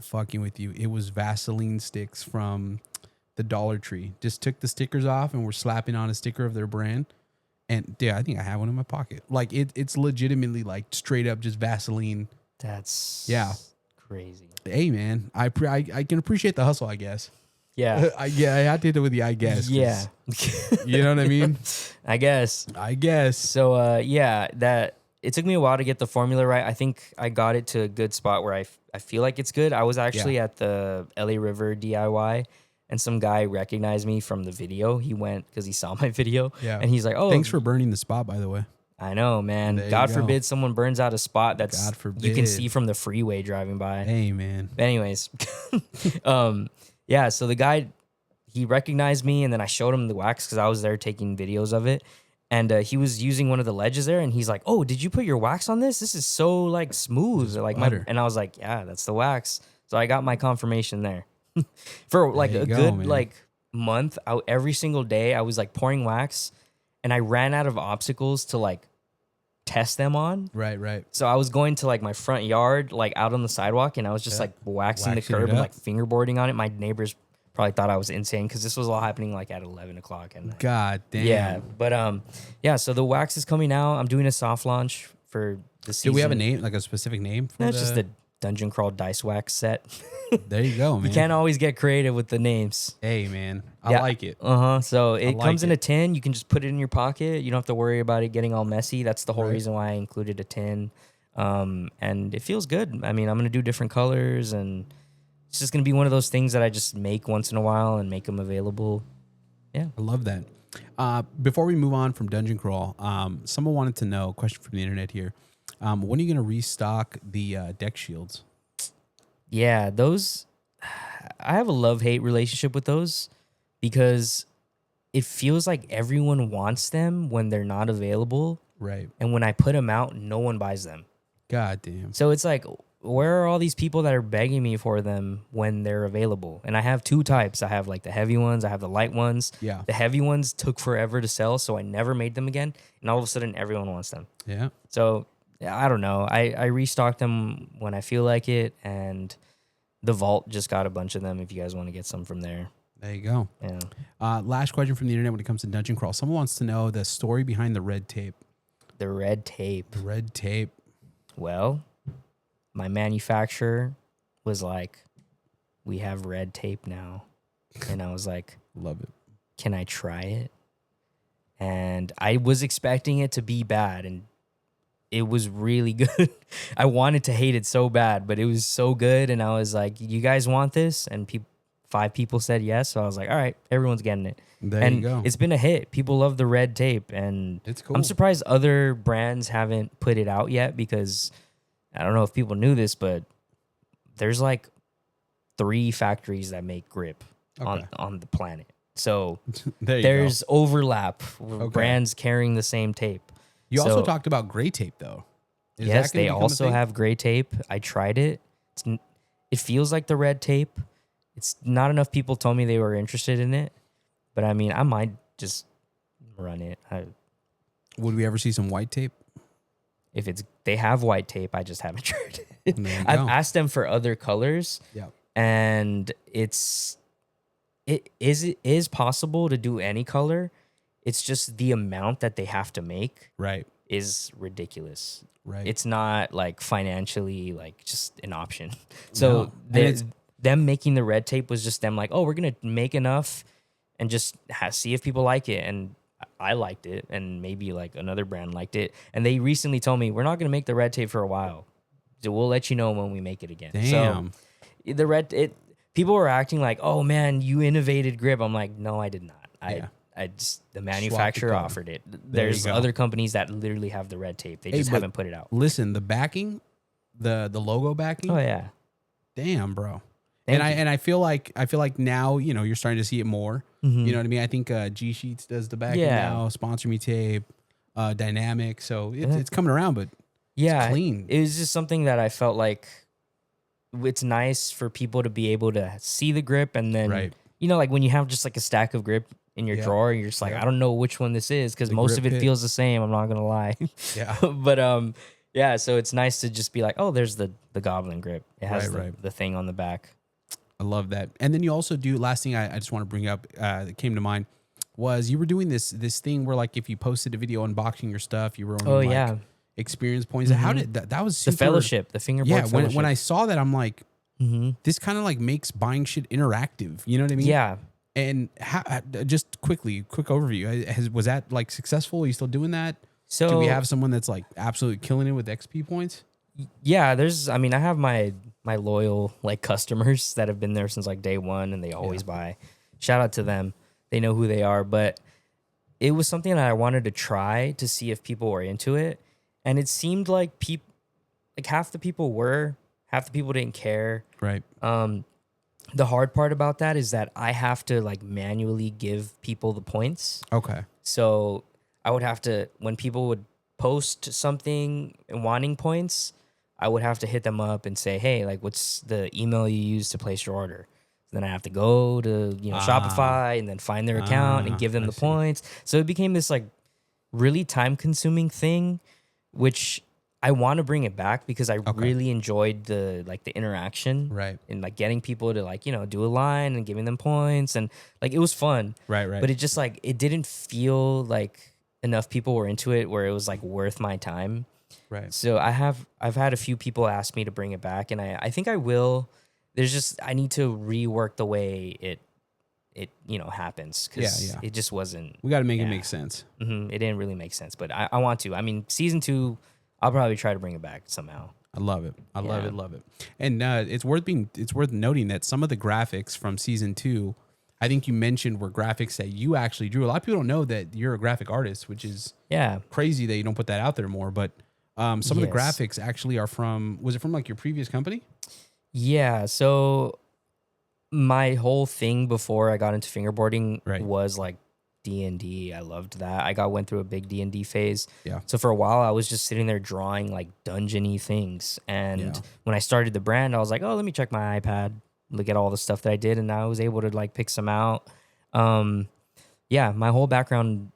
fucking with you. It was Vaseline sticks from the Dollar Tree. Just took the stickers off and we're slapping on a sticker of their brand. And yeah, I think I have one in my pocket. Like it's legitimately like straight up just Vaseline. That's crazy. Hey man, I can appreciate the hustle, I guess. Yeah. I had to hit it with the I guess. Yeah. You know what I mean? I guess. So that it took me a while to get the formula right. I think I got it to a good spot where I feel like it's good. I was actually at the LA River DIY, and some guy recognized me from the video. He went because he saw my video. Yeah. And he's like, oh, thanks for burning the spot, by the way. I know, man. God forbid someone burns out a spot that's you can see from the freeway driving by. Hey, man. Anyways. Yeah, so the guy, he recognized me, and then I showed him the wax because I was there taking videos of it. And he was using one of the ledges there, and he's like, oh, did you put your wax on this? This is so, like, smooth. And I was like, yeah, that's the wax. So I got my confirmation there. For, like, good month, every single day, I was, like, pouring wax, and I ran out of obstacles to, like, test them on. Right. So I was going to like my front yard, like out on the sidewalk, and I was just like waxing the curb and like fingerboarding on it. My neighbors probably thought I was insane because this was all happening like at 11 o'clock. And God damn. Yeah, but so the wax is coming out. I'm doing a soft launch for the season. Do we have a name, like a specific name? That's just the Dungeon Crawl Dice Wax set. There you go, man. You can't always get creative with the names. Hey, man. I like it. So it comes in a tin. You can just put it in your pocket. You don't have to worry about it getting all messy. That's the whole reason why I included a tin. And it feels good. I mean, I'm going to do different colors, and it's just going to be one of those things that I just make once in a while and make them available. Yeah. I love that. Before we move on from Dungeon Crawl, someone wanted to know, question from the internet here. When are you going to restock the deck shields? Yeah, those, I have a love-hate relationship with those because it feels like everyone wants them when they're not available. Right. And when I put them out, no one buys them. God damn. So it's like, where are all these people that are begging me for them when they're available? And I have two types. I have like the heavy ones. I have the light ones. Yeah. The heavy ones took forever to sell, so I never made them again. And all of a sudden, everyone wants them. Yeah. So I don't know. I restock them when I feel like it, and the vault just got a bunch of them if you guys want to get some from there. There you go. Yeah. Last question from the internet when it comes to Dungeon Crawl. Someone wants to know the story behind the red tape. The red tape. The red tape. Well, my manufacturer was like, we have red tape now. And I was like, love it. Can I try it? And I was expecting it to be bad, and it was really good. I wanted to hate it so bad, but it was so good. And I was like, you guys want this? And 5 people said yes. So I was like, all right, everyone's getting it. There you go. It's been a hit. People love the red tape. And it's cool. I'm surprised other brands haven't put it out yet, because I don't know if people knew this, but there's like 3 factories that make grip on the planet. So there's overlap with brands carrying the same tape. You also talked about gray tape, though. Yes, they also have gray tape. I tried it. It feels like the red tape. It's not enough people told me they were interested in it. But, I mean, I might just run it. Would we ever see some white tape? If they have white tape, I just haven't tried it. I've asked them for other colors. Yeah. And it is possible to do any color. It's just the amount that they have to make is ridiculous. Right. It's not like financially like just an option. So them making the red tape was just them like, oh, we're going to make enough and just see if people like it. And I liked it, and maybe like another brand liked it. And they recently told me, we're not going to make the red tape for a while. So we'll let you know when we make it again. Damn. So people were acting like, oh man, you innovated grip. I'm like, no, I did not. I just, the manufacturer offered it. There's other companies that literally have the red tape. They just haven't put it out. Listen, the backing, the logo backing. Oh yeah. Damn, bro. I feel like now, you're starting to see it more. Mm-hmm. You know what I mean? I think G Sheets does the backing now, Sponsor Me Tape, Dynamic. So it's coming around, but it's clean. It was just something that I felt like it's nice for people to be able to see the grip, and then like when you have just like a stack of grip in your drawer, you're just like, I don't know which one this is, because most of it feels the same. I'm not gonna lie. Yeah. But so it's nice to just be like, oh, there's the Goblin grip. It has the thing on the back. I love that. And then you also do, last thing I just want to bring up that came to mind was you were doing this thing where like if you posted a video unboxing your stuff, you were on experience points. Mm-hmm. How did that was super, the fellowship, the fingerboard fellowship. When I saw that, I'm like, this kind of like makes buying shit interactive. You know what I mean? Yeah. And just quick overview. Was that like successful? Are you still doing that? So do we have someone that's like absolutely killing it with XP points? Yeah, I have my loyal like customers that have been there since like day one, and they always buy. Shout out to them. They know who they are, but it was something that I wanted to try to see if people were into it. And it seemed like half the people were, half the people didn't care. Right. The hard part about that is that I have to like manually give people the points. Okay. So I would have to, when people would post something and wanting points, I would have to hit them up and say, hey, like, what's the email you use to place your order? Then I have to go to Shopify and then find their account and give them the points. So it became this like really time consuming thing, which I want to bring it back because I really enjoyed the interaction, and like getting people to like do a line and giving them points, and like it was fun, right. But it just like it didn't feel like enough people were into it where it was like worth my time. Right. So I've had a few people ask me to bring it back, and I think I will. There's just I need to rework the way it happens, because it just wasn't. We got to make it make sense. Mm-hmm. It didn't really make sense, but I want to. I mean, season 2, I'll probably try to bring it back somehow. I love it. I love it. And it's worth noting that some of the graphics from season 2, I think you mentioned, were graphics that you actually drew. A lot of people don't know that you're a graphic artist, which is crazy that you don't put that out there more. But some of the graphics actually are from, was it from like your previous company? Yeah. So my whole thing before I got into fingerboarding Right. was like D&D. I loved that. went through a big D&D phase. Yeah. So for a while, I was just sitting there drawing like dungeony things. And when I started the brand, I was like, oh, let me check my iPad, look at all the stuff that I did, and I was able to like pick some out. My whole background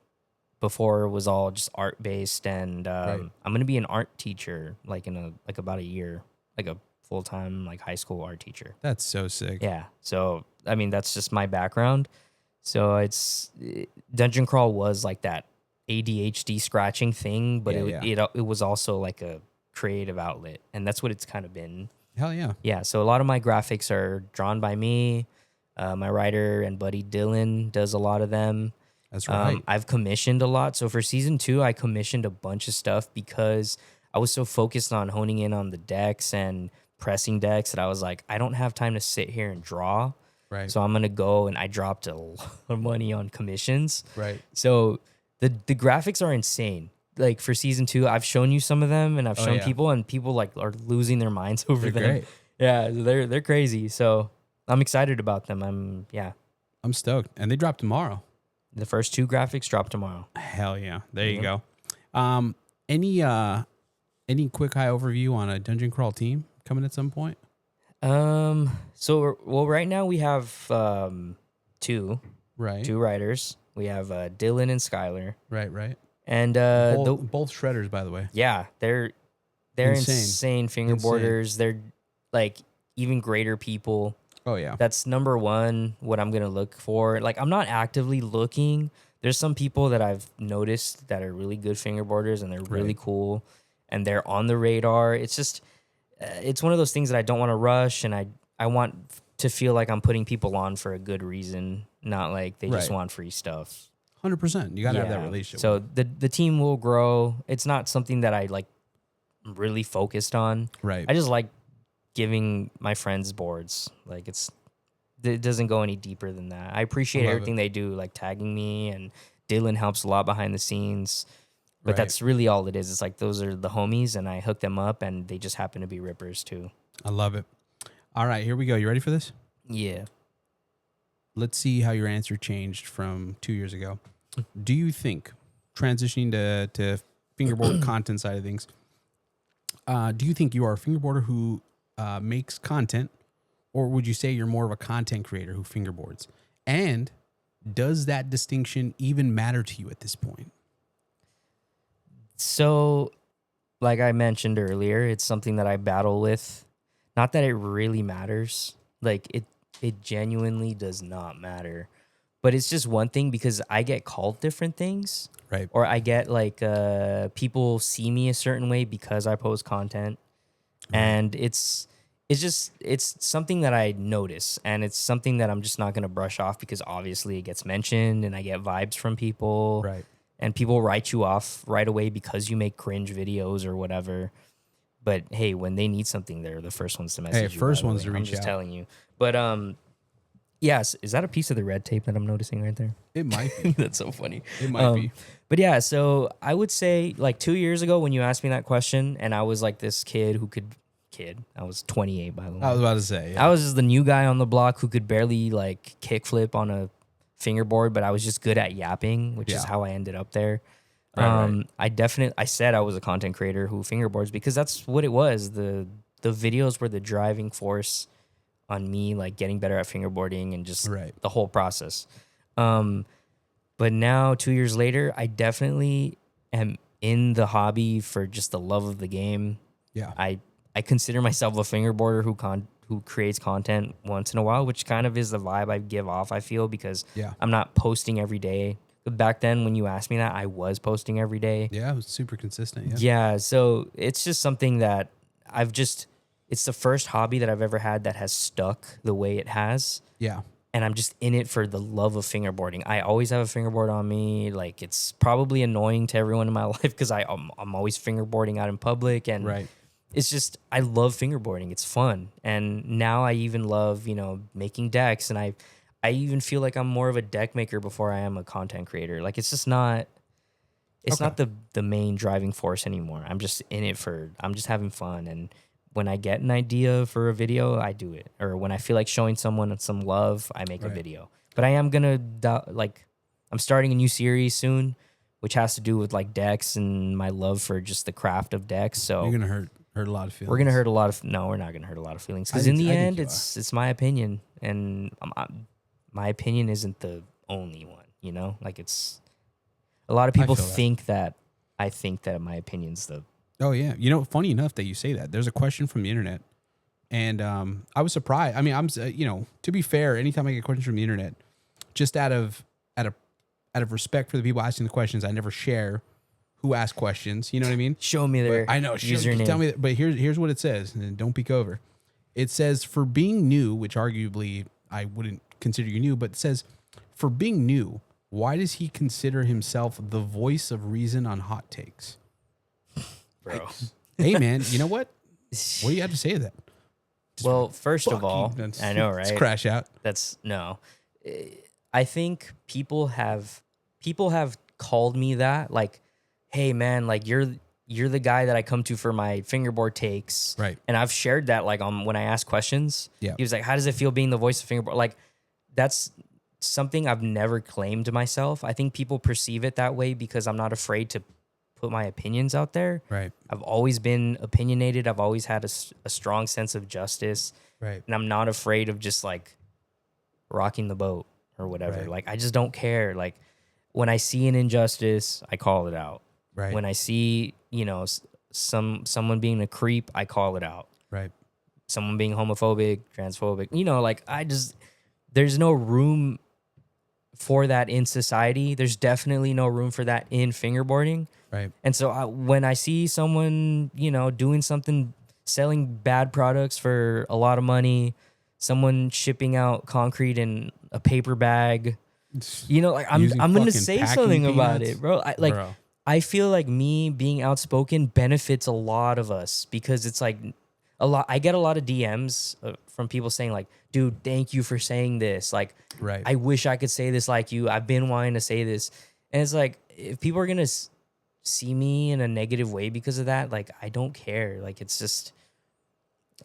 before was all just art based, and I'm gonna be an art teacher like in about a year, like a full-time like high school art teacher. That's so sick. Yeah. So I mean, that's just my background. So it's Dungeon Crawl was like that ADHD scratching thing, but it was also like a creative outlet, and that's what it's kind of been. Hell yeah. Yeah. So a lot of my graphics are drawn by me. My writer and buddy Dylan does a lot of them. That's right. I've commissioned a lot. So for season 2, I commissioned a bunch of stuff because I was so focused on honing in on the decks and pressing decks that I was like, I don't have time to sit here and draw. Right. So I'm going to go, and I dropped a lot of money on commissions. Right. So the graphics are insane. Like for season 2, I've shown you some of them, and I've shown people, and people like are losing their minds over them. Great. Yeah, they're crazy. So I'm excited about them. I'm stoked. And they drop tomorrow. The first 2 graphics drop tomorrow. Hell yeah. There you go. Any quick high overview on a Dungeon Crawl team coming at some point? Right now we have 2 writers. We have Dylan and Skylar. Right. And both shredders, by the way. Yeah, they're insane fingerboarders. They're like even greater people. Oh yeah. That's number one, what I'm going to look for. Like, I'm not actively looking. There's some people that I've noticed that are really good fingerboarders, and they're really cool, and they're on the radar. It's just, it's one of those things that I don't want to rush, and I want to feel like I'm putting people on for a good reason, not like they just want free stuff. 100%. You got to have that relationship. So the team will grow. It's not something that I like really focused on. Right. I just like giving my friends boards. Like it doesn't go any deeper than that. I appreciate everything they do, like tagging me, and Dylan helps a lot behind the scenes. But that's really all it is. It's like those are the homies, and I hook them up, and they just happen to be rippers too. I love it. All right, here we go. You ready for this? Yeah. Let's see how your answer changed from 2 years ago. Do you think, transitioning to fingerboard content side of things, do you think you are a fingerboarder who makes content, or would you say you're more of a content creator who fingerboards? And does that distinction even matter to you at this point? So, like I mentioned earlier, it's something that I battle with. Not that it really matters. Like, it genuinely does not matter. But it's just one thing, because I get called different things. Right. Or I get, like, people see me a certain way because I post content. And it's something that I notice, and it's something that I'm just not going to brush off, because obviously it gets mentioned and I get vibes from people. Right. And people write you off right away because you make cringe videos or whatever. But hey, when they need something, they're the first ones to message you. First ones to reach out. I'm just telling you. But yes, is that a piece of the red tape that I'm noticing right there? It might be. That's so funny. It might be. But yeah, so I would say like 2 years ago when you asked me that question, and I was like this kid. I was 28, by the way. I was about to say. Yeah. I was just the new guy on the block who could barely like kickflip on a fingerboard, but I was just good at yapping, which is how I ended up there. Right. I said I was a content creator who fingerboards, because that's what it was. The videos were the driving force on me, like getting better at fingerboarding and just the whole process. But now 2 years later, I definitely am in the hobby for just the love of the game. Yeah. I consider myself a fingerboarder who creates content once in a while, which kind of is the vibe I give off, I feel, because I'm not posting every day. But back then, when you asked me that, I was posting every day. Yeah, it was super consistent. Yeah, so it's just something that it's the first hobby that I've ever had that has stuck the way it has. Yeah. And I'm just in it for the love of fingerboarding. I always have a fingerboard on me. Like, it's probably annoying to everyone in my life because I'm always fingerboarding out in public. And it's just, I love fingerboarding. It's fun. And now I even love, making decks. And I even feel like I'm more of a deck maker before I am a content creator. Like, it's just not, not the main driving force anymore. I'm just in it I'm just having fun. And when I get an idea for a video, I do it. Or when I feel like showing someone some love, I make a video. But I am gonna I'm starting a new series soon, which has to do with like decks and my love for just the craft of decks. So you're gonna hurt a lot of feelings. We're gonna hurt a lot of we're not gonna hurt a lot of feelings, because in the end, it's my opinion, and my opinion isn't the only one. You know, like it's a lot of people think that I think that my opinion's the. Oh yeah, you know, funny enough that you say that. There's a question from the internet, and I was surprised. I mean, to be fair, anytime I get questions from the internet, just out of respect for the people asking the questions, I never share who asked questions. You know what I mean? Show me their I know. username. Tell me. But here's what it says, and don't peek over. It says, for being new, which arguably I wouldn't consider you new, but it says, for being new, why does he consider himself the voice of reason on hot takes? Bro. Hey, man, you know what? What do you have to say to that? Well, first of all, I know, right? It's crash out. I think people have called me that, like, hey man, like you're the guy that I come to for my fingerboard takes. Right. And I've shared that, like, when I ask questions. Yeah. He was like, how does it feel being the voice of fingerboard? Like, that's something I've never claimed to myself. I think people perceive it that way because I'm not afraid to put my opinions out there. Right. I've always been opinionated. I've always had a strong sense of justice. Right. And I'm not afraid of just like rocking the boat or whatever. Right. Like, I just don't care. Like, when I see an injustice, I call it out. Right. When I see, you know, someone being a creep, I call it out. Right. Someone being homophobic, transphobic, you know, like, there's no room for that in society. There's definitely no room for that in fingerboarding. Right. And so when I see someone, you know, doing something, selling bad products for a lot of money, someone shipping out concrete in a paper bag, you know, like, I'm going to say something about it, bro. I feel like me being outspoken benefits a lot of us, because it's like I get a lot of DMs from people saying like, dude, thank you for saying this. Like, right. I wish I could say this like you. I've been wanting to say this. And it's like, if people are going to see me in a negative way because of that, like, I don't care. Like, it's just,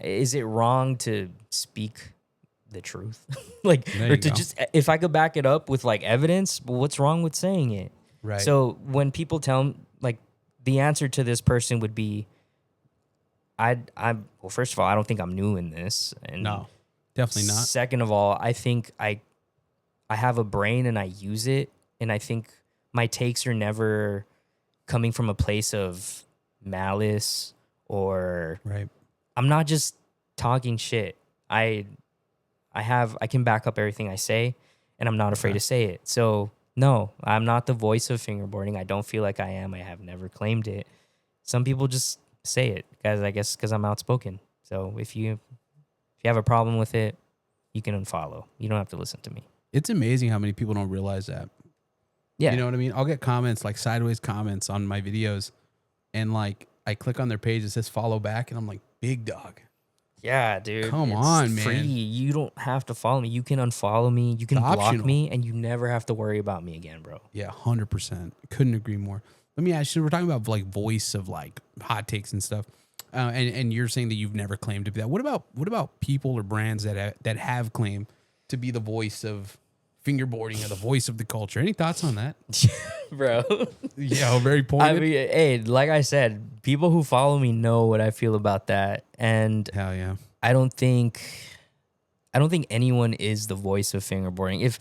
is it wrong to speak the truth? Like, or to just, if I could back it up with like evidence, but what's wrong with saying it? Right. So when people tell, like, the answer to this person would be, well, first of all, I don't think I'm new in this. And no, definitely not. Second of all, I think I have a brain and I use it. And I think my takes are never coming from a place of malice, or right. I'm not just talking shit. I can back up everything I say, and I'm not afraid to say it. So no, I'm not the voice of fingerboarding. I don't feel like I am. I have never claimed it. Some people just say it, guys. I guess because I'm outspoken. So if you have a problem with it, you can unfollow. You don't have to listen to me. It's amazing how many people don't realize that. Yeah. You know what I mean? I'll get comments, like sideways comments on my videos, and like I click on their page, it says follow back, and I'm like, big dog. Yeah, dude. Come on, man. Free. You don't have to follow me. You can unfollow me. You can block me, and you never have to worry about me again, bro. Yeah, 100%. Couldn't agree more. Let me ask you, we're talking about like voice of like hot takes and stuff. And you're saying that you've never claimed to be that. What about people or brands that have claimed to be the voice of fingerboarding or the voice of the culture? Any thoughts on that? Bro. Yeah, very pointed. I mean, hey, like I said, people who follow me know what I feel about that. And hell yeah. I don't think anyone is the voice of fingerboarding. If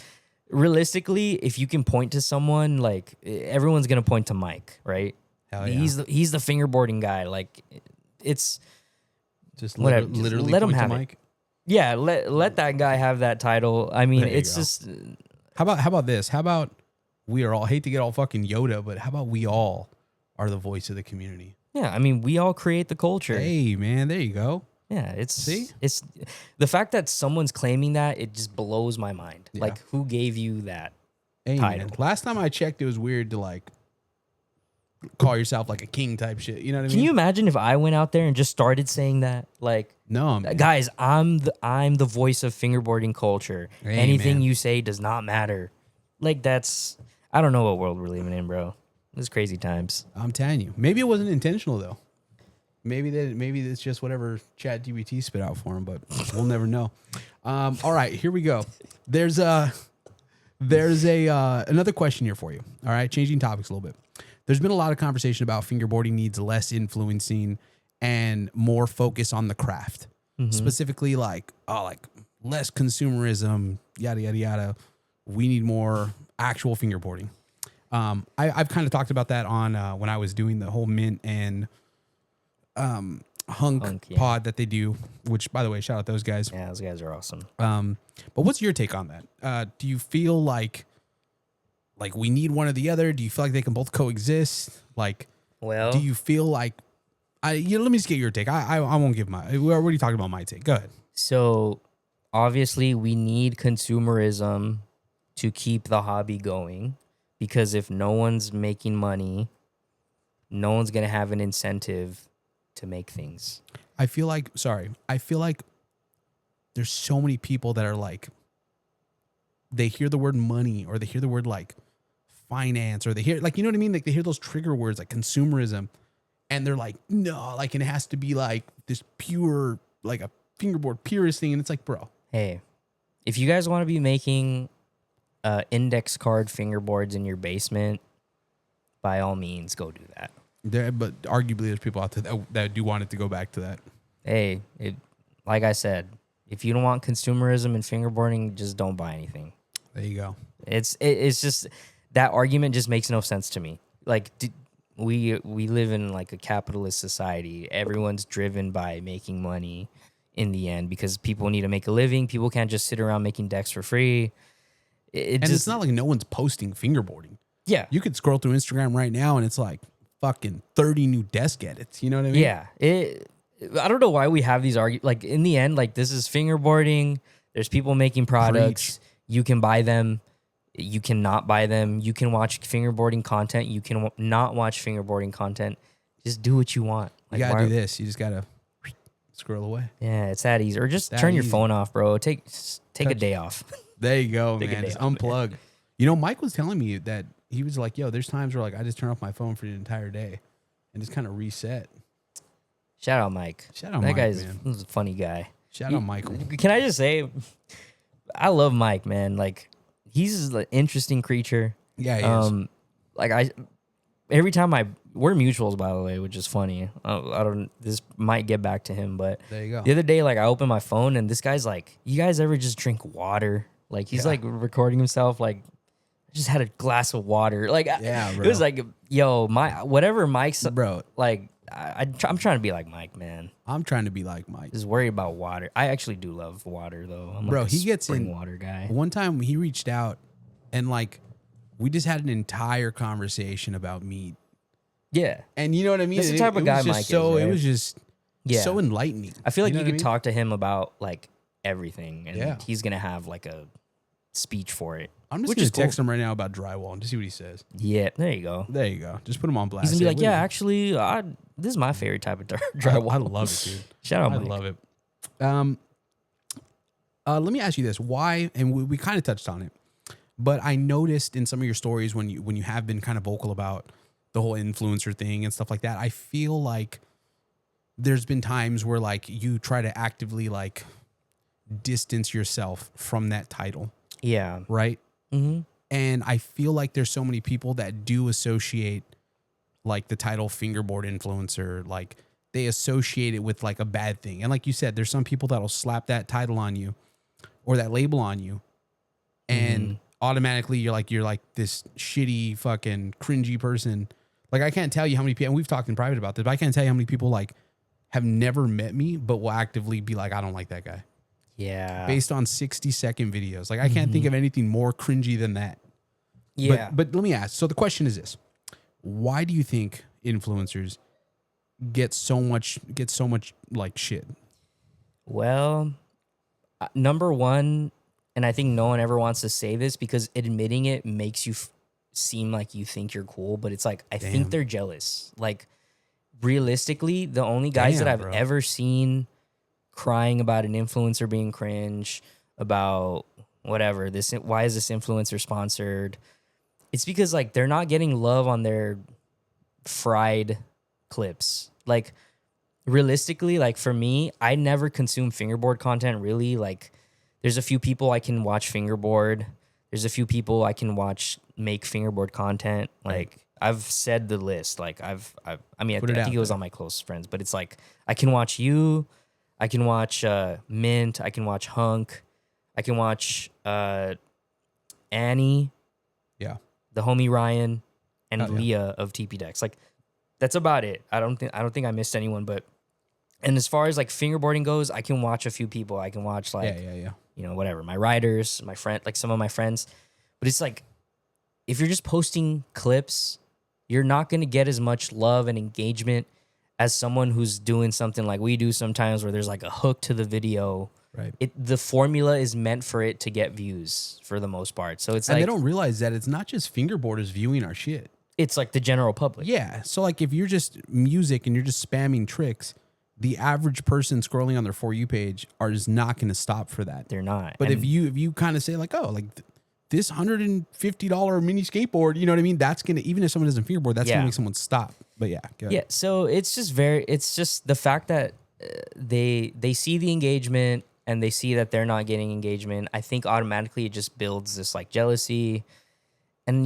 realistically, if you can point to someone, like, everyone's gonna point to Mike, right? Hell yeah. He's the fingerboarding guy. Like, it's just whatever. Literally let him point have to it. Mike. Yeah, let that guy have that title. I mean, it's just. How about this? How about we are all, hate to get all fucking Yoda, but how about we all are the voice of the community? Yeah, I mean, we all create the culture. Hey, man, there you go. Yeah, it's the fact that someone's claiming that, it just blows my mind. Yeah. Like, who gave you that title? Man. Last time I checked, it was weird to like call yourself like a king type shit. You know what I mean? Can you imagine if I went out there and just started saying that? Like, no, man. Guys, I'm the voice of fingerboarding culture. Hey, anything man. you say does not matter. Like, I don't know what world we're living in, bro. It's crazy times. I'm telling you. Maybe it wasn't intentional though. Maybe it's just whatever ChatGPT spit out for him, but we'll never know. All right, here we go. There's another question here for you. All right, changing topics a little bit. There's been a lot of conversation about fingerboarding needs less influencing and more focus on the craft. Specifically like less consumerism, yada, yada, yada. We need more actual fingerboarding. I've kind of talked about that on when I was doing the whole Mint and Hunk pod that they do, which, by the way, shout out those guys. Yeah, those guys are awesome. But what's your take on that? Do you feel like we need one or the other? Do you feel like they can both coexist? Do you feel like let me just get your take. I won't give my. We already talked about my take. Go ahead. So obviously, we need consumerism to keep the hobby going, because if no one's making money, no one's gonna have an incentive to make things. I feel like there's so many people that are like, they hear the word money or they hear the word like finance or they hear like, you know what I mean? Like they hear those trigger words like consumerism and they're like, no, like, and it has to be like this pure, like a fingerboard purist thing. And it's like, bro. Hey, if you guys want to be making index card fingerboards in your basement, by all means, go do that. But arguably there's people out there that do want it to go back to that. Hey, like I said, if you don't want consumerism and fingerboarding, just don't buy anything. There you go. It's just that argument just makes no sense to me. Like we live in like a capitalist society. Everyone's driven by making money in the end because people need to make a living. People can't just sit around making decks for free. It's not like no one's posting fingerboarding. Yeah. You could scroll through Instagram right now and it's like fucking 30 new desk edits. You know what I mean? Yeah. I don't know why we have these arguments. Like in the end, like this is fingerboarding. There's people making products. Preach. You can buy them. You cannot buy them. You can watch fingerboarding content. You can not watch fingerboarding content. Just do what you want. Like, you gotta do this. You just gotta scroll away. Yeah, it's that easy. Or just turn your phone off, bro. Take a day off. There you go, man. Just unplug. Man. You know, Mike was telling me that he was like, yo, there's times where like I just turn off my phone for the entire day and just kind of reset. Shout out Mike. Shout out Mike, guy's man. a funny guy. Shout out Michael. Can I just say, I love Mike, man. Like, he's an interesting creature. Yeah, he is. Like every time we're mutuals, by the way, which is funny. This might get back to him, but there you go. The other day, like I opened my phone and this guy's like, you guys ever just drink water? Like he's like recording himself like, just had a glass of water. Like, yeah, bro. It was like, yo, whatever Mike's, bro. Like, I'm trying to be like Mike, man. I'm trying to be like Mike. Just worried about water. I actually do love water, though. I'm bro, like he gets spring in water guy. One time he reached out, and like, we just had an entire conversation about meat. Yeah, and you know what I mean. That's the type of guy Mike is. Right? It was just so enlightening. I feel like you could talk to him about like everything, and he's gonna have like a speech for it. I'm just going to text him right now about drywall and just see what he says. Yeah, there you go. There you go. Just put him on blast. He's going to be like, actually, this is my favorite type of drywall. I love it, dude. Shout out, Mike. I love it. Let me ask you this. Why, and we kind of touched on it, but I noticed in some of your stories when you have been kind of vocal about the whole influencer thing and stuff like that, I feel like there's been times where like you try to actively like distance yourself from that title. Yeah. Right? Mm-hmm. And I feel like there's so many people that do associate like the title fingerboard influencer, like they associate it with like a bad thing. And like you said, there's some people that'll slap that title on you or that label on you. And automatically you're like this shitty fucking cringy person. Like I can't tell you how many people, and we've talked in private about this, but I can't tell you how many people like have never met me, but will actively be like, I don't like that guy. Yeah. Based on 60-second videos. Like I can't think of anything more cringy than that. Yeah. But let me ask. So the question is this. Why do you think influencers get so much like shit? Well, number one, and I think no one ever wants to say this because admitting it makes you seem like you think you're cool, but it's like I think they're jealous. Like realistically, the only guys that I've ever seen crying about an influencer being cringe, about whatever, why is this influencer sponsored? It's because like they're not getting love on their fried clips. Like realistically, like for me, I never consume fingerboard content really. Like there's a few people I can watch fingerboard. There's a few people I can watch make fingerboard content. Like I've said the list. Like I think it was on my close friends, but it's like I can watch you, I can watch Mint, I can watch Hunk, I can watch Annie, the homie Ryan, and Leah of TP Decks. Like that's about it. I don't think I missed anyone, but and as far as like fingerboarding goes, I can watch a few people. I can watch like whatever, my riders, my friend, like some of my friends. But it's like if you're just posting clips, you're not going to get as much love and engagement as someone who's doing something like we do sometimes where there's like a hook to the video. Right. The formula is meant for it to get views for the most part. So it's and they don't realize that it's not just fingerboarders viewing our shit. It's like the general public. Yeah. So like if you're just music and you're just spamming tricks, the average person scrolling on their For You page is not going to stop for that. They're not. But if you kind of say like, oh, like this $150 mini skateboard, you know what I mean? That's going to, even if someone doesn't fingerboard, that's going to make someone stop. But yeah. Go ahead. Yeah. So it's just the fact that they see the engagement and they see that they're not getting engagement. I think automatically it just builds this like jealousy. And,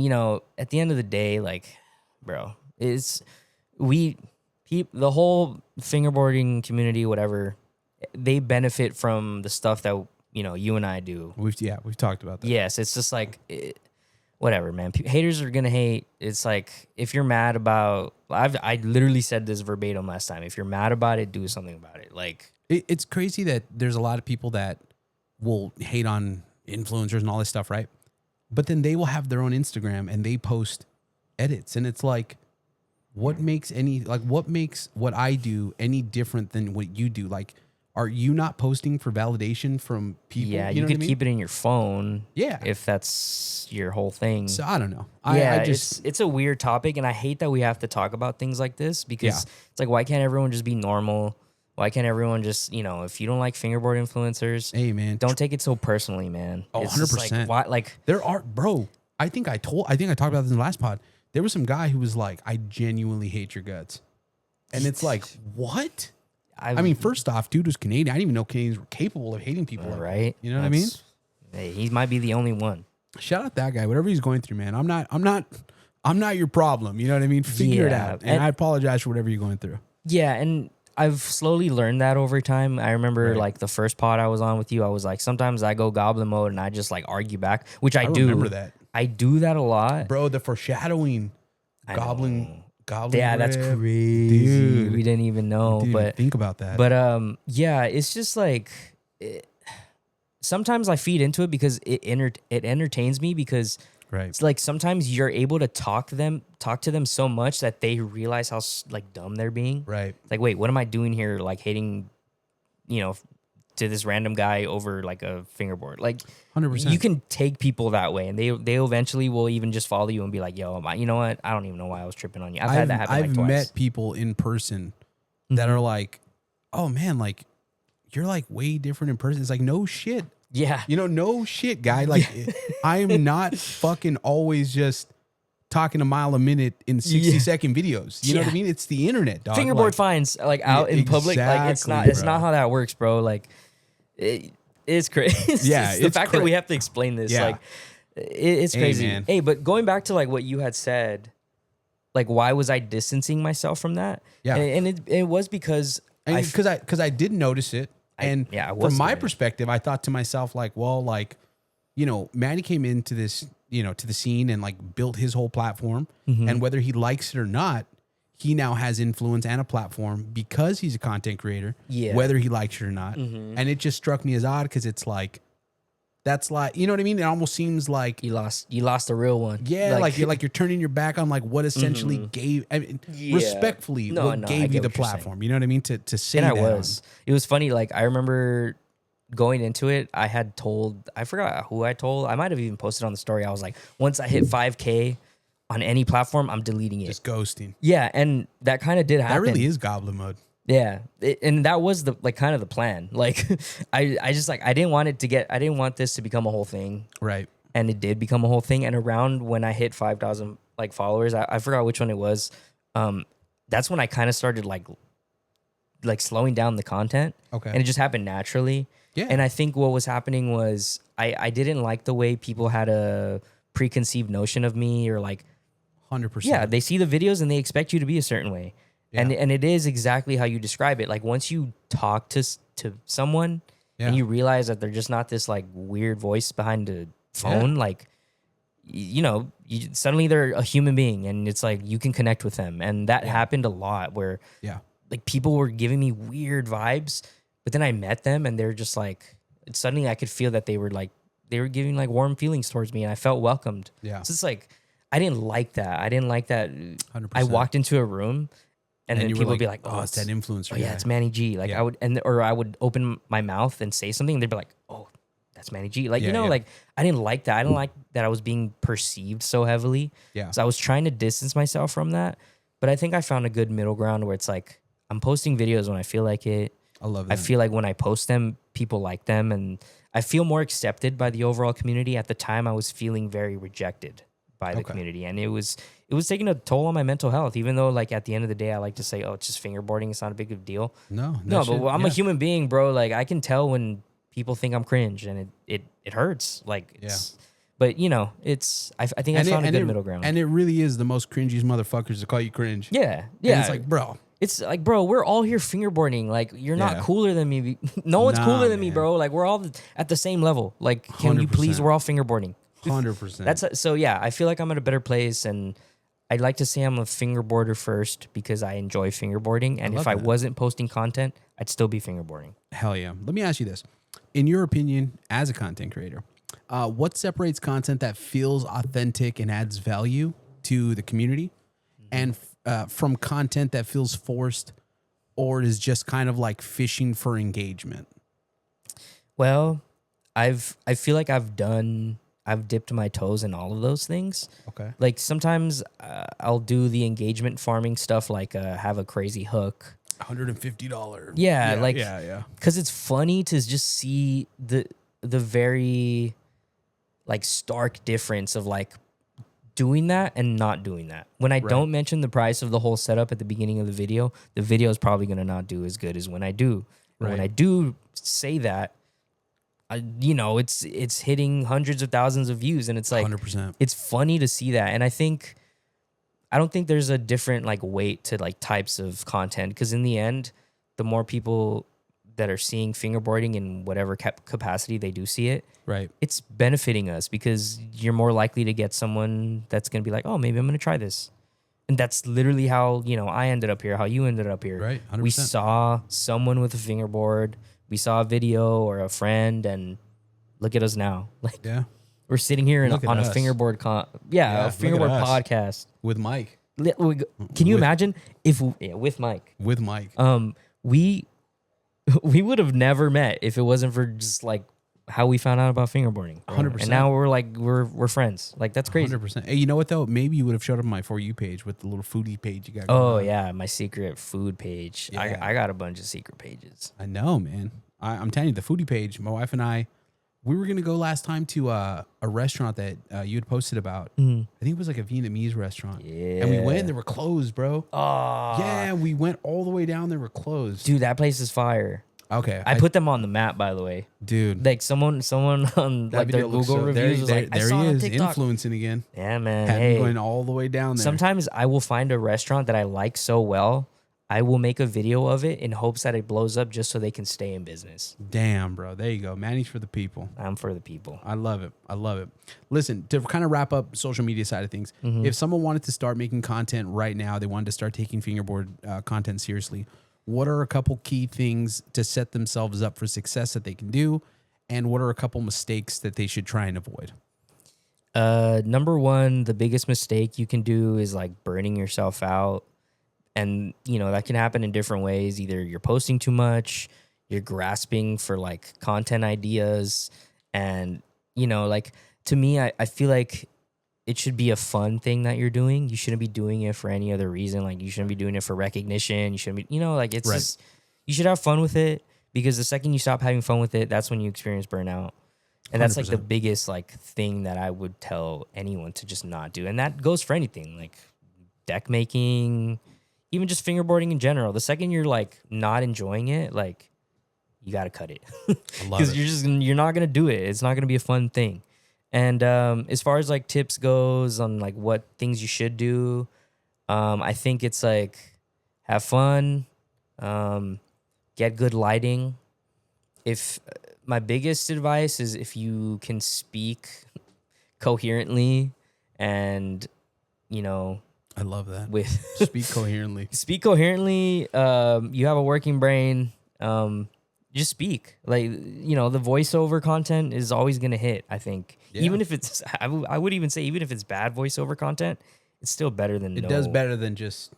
at the end of the day, like, bro, the whole fingerboarding community, whatever, they benefit from the stuff that, you and I do. We've talked about that. Yes. It's just like, whatever, man. Haters are going to hate. It's like, if you're mad about, I literally said this verbatim last time. If you're mad about it, do something about it. Like, it's crazy that there's a lot of people that will hate on influencers and all this stuff, right? But then they will have their own Instagram and they post edits. And it's like, what makes what I do any different than what you do? Like, are you not posting for validation from people? Yeah, you could keep it in your phone. Yeah. If that's your whole thing. So I don't know. It's a weird topic. And I hate that we have to talk about things like this because it's like, why can't everyone just be normal? Why can't everyone just, if you don't like fingerboard influencers, hey man, don't take it so personally, man. Oh, 100%. Like, why, like there are, bro. I think I talked about this in the last pod. There was some guy who was like, I genuinely hate your guts. And it's like, what? I mean, first off, dude was Canadian. I didn't even know Canadians were capable of hating people. Right. You know what I mean? Hey, he might be the only one. Shout out that guy. Whatever he's going through, man. I'm not your problem. You know what I mean? Figure it out. And I apologize for whatever you're going through. Yeah. And I've slowly learned that over time. I remember like the first pod I was on with you, I was like, sometimes I go goblin mode and I just like argue back, which I do. Remember that. I do that a lot. Bro, the foreshadowing. Goblin. Yeah, that's crazy. Dude, we didn't even know. But think about that. But yeah, it's just like sometimes I feed into it because it entertains me because it's like sometimes you're able to talk to them so much that they realize how like dumb they're being. Right. Like, wait, what am I doing here? Like hating, to this random guy over like a fingerboard. Like 100%. You can take people that way, and they eventually will even just follow you and be like, "Yo, you know what? I don't even know why I was tripping on you." I've had that happen. I've twice. Met people in person that are like, "Oh man, like you're like way different in person." It's like, no shit. Yeah. No shit, guy. Like I am not fucking always just talking a mile a minute in 60-second videos. You know what I mean? It's the internet, dog. Fingerboard finds like out in public. Like it's not how that works, bro. Like it's crazy. Yeah. It's the fact that we have to explain this. Yeah. Like it's crazy. Hey, but going back to like what you had said, like why was I distancing myself from that? Yeah. And it was because I did notice it. And from my perspective, I thought to myself, like, well, like, Manny came into this, to the scene and like built his whole platform. Mm-hmm. And whether he likes it or not, he now has influence and a platform because he's a content creator, whether he likes it or not. Mm-hmm. And it just struck me as odd because it's like, that's like, you know what I mean? It almost seems like you lost a real one. Yeah. Like you're turning your back on like what essentially gave, respectfully, what gave you the platform. You know what I mean? To say that. It was funny. Like I remember going into it, I forgot who I told. I might have even posted on the story. I was like, once I hit 5K on any platform, I'm deleting it. Just ghosting. Yeah. And that kind of did happen. That really is goblin mode. Yeah. And that was the kind of the plan. Like I just like, I didn't want this to become a whole thing. Right. And it did become a whole thing. And around when I hit 5,000 like followers, I forgot which one it was. That's when I kind of started like like slowing down the content. Okay. And it just happened naturally. Yeah. And I think what was happening was I didn't like the way people had a preconceived notion of me, or like 100%. yeah, they see the videos and they expect you to be a certain way. Yeah. And it is exactly how you describe it. Like once you talk to someone and you realize that they're just not this like weird voice behind a phone, like suddenly they're a human being, and it's like you can connect with them. And that happened a lot where like people were giving me weird vibes, but then I met them and they're just like, suddenly I could feel that they were giving like warm feelings towards me, and I felt welcomed. Yeah. So it's like, I didn't like that. 100%. I walked into a room and then people would be like, oh, it's that influencer. Oh yeah, it's Manny G. Like I would open my mouth and say something and they'd be like, oh, that's Manny G. Like, like I didn't like that. I didn't like that I was being perceived so heavily. Yeah. So I was trying to distance myself from that. But I think I found a good middle ground where it's like, I'm posting videos when I feel like it. I love that. I feel like when I post them, people like them, and I feel more accepted by the overall community. At the time, I was feeling very rejected by the community, and it was taking a toll on my mental health. Even though, like, at the end of the day, I like to say, "Oh, it's just fingerboarding; it's not a big of a deal." No, but I'm a human being, bro. Like, I can tell when people think I'm cringe, and it hurts. Like, but it's I think I found a good middle ground, and it really is the most cringiest motherfuckers to call you cringe. Yeah. And it's like, bro. It's like, bro, we're all here fingerboarding. Like, you're not cooler than me. No one's cooler than me, bro. Like, we're all at the same level. Like, can 100%. You please? We're all fingerboarding. 100%. So yeah. I feel like I'm at a better place, and I'd like to say I'm a fingerboarder first because I enjoy fingerboarding. And if I wasn't posting content, I'd still be fingerboarding. Hell yeah! Let me ask you this: in your opinion, as a content creator, what separates content that feels authentic and adds value to the community, and from content that feels forced or is just kind of like fishing for engagement? Well, I feel like I've dipped my toes in all of those things. Okay. Like sometimes I'll do the engagement farming stuff, like have a crazy hook. $150. Yeah. Because it's funny to just see the very like stark difference of like doing that and not doing that. When I don't mention the price of the whole setup at the beginning of the video is probably going to not do as good as when I do. Right. When I do say that, it's hitting hundreds of thousands of views, and it's like 100%. It's funny to see that. And I don't think there's a different like weight to like types of content, because in the end, the more people that are seeing fingerboarding in whatever capacity they do see it, right, it's benefiting us, because you're more likely to get someone that's going to be like, oh, maybe I'm going to try this. And that's literally how, I ended up here, how you ended up here. Right, 100%. We saw someone with a fingerboard, we saw a video or a friend, and look at us now. Like, we're sitting here on a fingerboard a fingerboard podcast with Mike. Can you imagine if with Mike? With Mike. We would have never met if it wasn't for just like how we found out about fingerboarding. 100%. And now we're friends. Like, that's crazy. 100%. Hey, you know what though? Maybe you would have showed up on my For You page with the little foodie page you got. Oh yeah, my secret food page. Yeah. I got a bunch of secret pages. I know, man. I'm telling you, the foodie page. My wife and I, we were gonna go last time to a restaurant that you had posted about. Mm-hmm. I think it was like a Vietnamese restaurant. Yeah. And we went, and they were closed, bro. Oh. Yeah, we went all the way down. They were closed. Dude, that place is fire. Okay. I put them on the map, by the way. Dude. Like someone on like their Google reviews was like, there he is, influencing again. Yeah, man. Hey, going all the way down there. Sometimes I will find a restaurant that I like so well, I will make a video of it in hopes that it blows up just so they can stay in business. Damn, bro. There you go. Manny's for the people. I'm for the people. I love it. I love it. Listen, to kind of wrap up social media side of things, if someone wanted to start making content right now, they wanted to start taking fingerboard content seriously, what are a couple key things to set themselves up for success that they can do? And what are a couple mistakes that they should try and avoid? Number one, the biggest mistake you can do is like burning yourself out. And, that can happen in different ways. Either you're posting too much, you're grasping for like content ideas. And, like, to me, I feel like it should be a fun thing that you're doing. You shouldn't be doing it for any other reason. Like, you shouldn't be doing it for recognition. You shouldn't be, like, it's just, you should have fun with it, because the second you stop having fun with it, that's when you experience burnout. And that's 100%. Like the biggest like thing that I would tell anyone to just not do. And that goes for anything, like deck making, even just fingerboarding in general. The second you're like not enjoying it, like you got to cut it because you're not going to do it. It's not going to be a fun thing. And as far as like tips goes on like what things you should do, I think it's like have fun, get good lighting. If my biggest advice is if you can speak coherently and, you know, I love that. With speak coherently. Speak coherently. You have a working brain. Just speak. Like, you know, the voiceover content is always going to hit, I think. Yeah. Even if it's, I would even say, even if it's bad voiceover content, it's still better than It does better than just,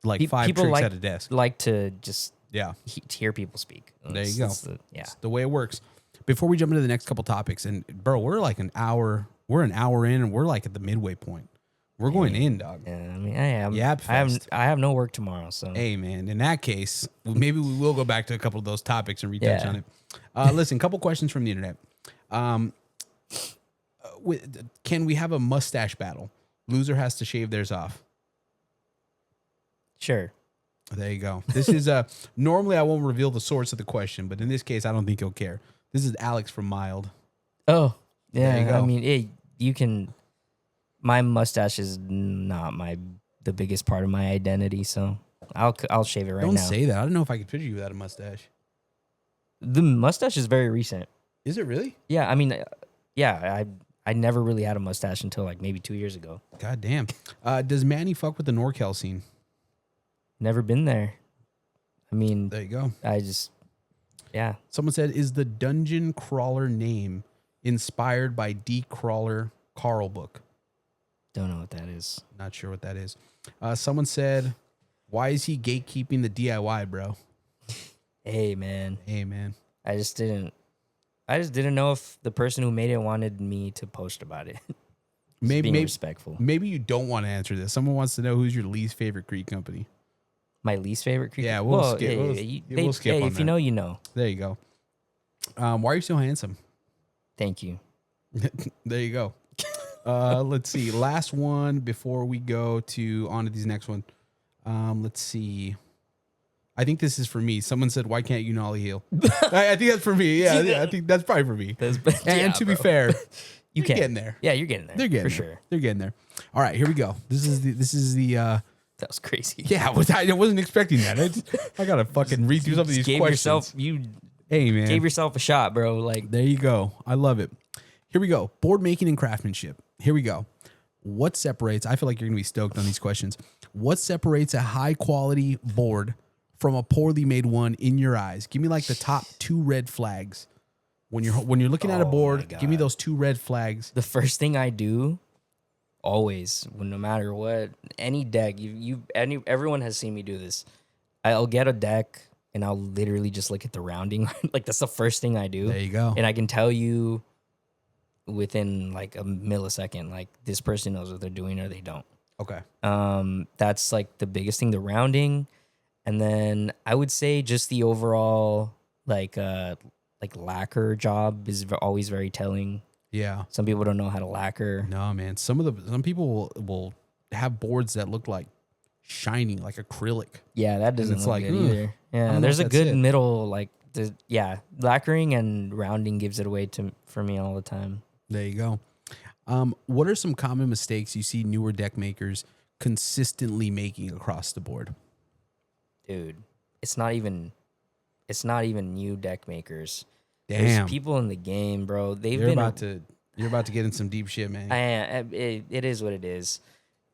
like five people tricks at a desk. Like to just hear people speak. There you go. It's the way it works. Before we jump into the next couple topics, and bro, we're an hour in, and we're like at the midway point. We're going in, dog. Yeah, I mean, I have no work tomorrow, so. Hey, man, in that case, maybe we will go back to a couple of those topics and retouch on it. Listen, couple questions from the internet. Can we have a mustache battle? Loser has to shave theirs off. Sure. There you go. This is normally I won't reveal the source of the question, but in this case, I don't think he'll care. This is Alex from Mild. Oh, yeah. There you go. I mean, you can. My mustache is not the biggest part of my identity, so I'll shave it right now. Don't say that. I don't know if I could picture you without a mustache. The mustache is very recent. Is it really? Yeah, I mean, I never really had a mustache until like maybe 2 years ago. God damn. Does Manny fuck with the NorCal scene? Never been there. I mean, there you go. Yeah. Someone said, is the Dungeon Crawler name inspired by D. Crawler Carl book? Don't know what that is. Not sure what that is. Someone said, why is he gatekeeping the DIY, bro? Hey, man. I just didn't know if the person who made it wanted me to post about it. Maybe respectful. Maybe you don't want to answer this. Someone wants to know who's your least favorite Creek company. My least favorite Creek? Yeah, we'll skip. We'll skip on that. If you know, you know. There you go. Why are you so handsome? Thank you. There you go. Let's see. Last one before we go on to these next one. Let's see. I think this is for me. Someone said, why can't you nollie heel? I think that's for me. Yeah, I think that's probably for me. And to be fair, you're getting there. Yeah, you're getting there. They're getting for there. Sure. They're getting there. All right, here we go. This is the that was crazy. Yeah, I wasn't expecting that. I gotta fucking read through some of these questions. Hey, man. Gave yourself a shot, bro. Like, there you go. I love it. Here we go. Board making and craftsmanship. Here we go. What separates, I feel like you're going to be stoked on these questions. What separates a high quality board from a poorly made one in your eyes? Give me like the top 2 red flags. When you're looking at a board, give me those 2 red flags. The first thing I do, always, no matter what, any deck, everyone has seen me do this. I'll get a deck and I'll literally just look at the rounding. Like, that's the first thing I do. There you go. And I can tell you within like a millisecond, like this person knows what they're doing or they don't. Okay. That's like the biggest thing, the rounding. And then I would say just the overall like lacquer job is always very telling. Yeah. Some people don't know how to lacquer. No, man. Some people will have boards that look like shiny, like acrylic. Yeah, that doesn't look good either. Yeah, there's a good middle, like lacquering and rounding gives it away for me all the time. There you go. What are some common mistakes you see newer deck makers consistently making across the board? Dude, it's not even new deck makers. Damn. There's people in the game, bro. You're about to get in some deep shit, man. I am. It is what it is.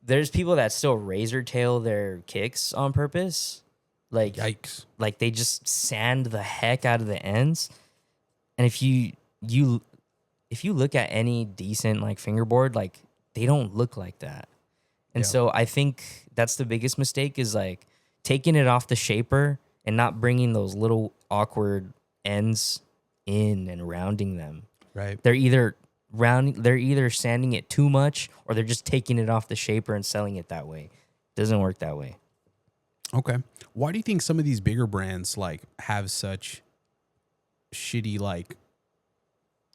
There's people that still razor tail their kicks on purpose. Like, yikes. Like they just sand the heck out of the ends. And if you look at any decent like fingerboard, like they don't look like that. And so I think that's the biggest mistake is like taking it off the shaper and not bringing those little awkward ends in and rounding them. Right. They're either sanding it too much or they're just taking it off the shaper and selling it that way. It doesn't work that way. Okay. Why do you think some of these bigger brands like have such shitty like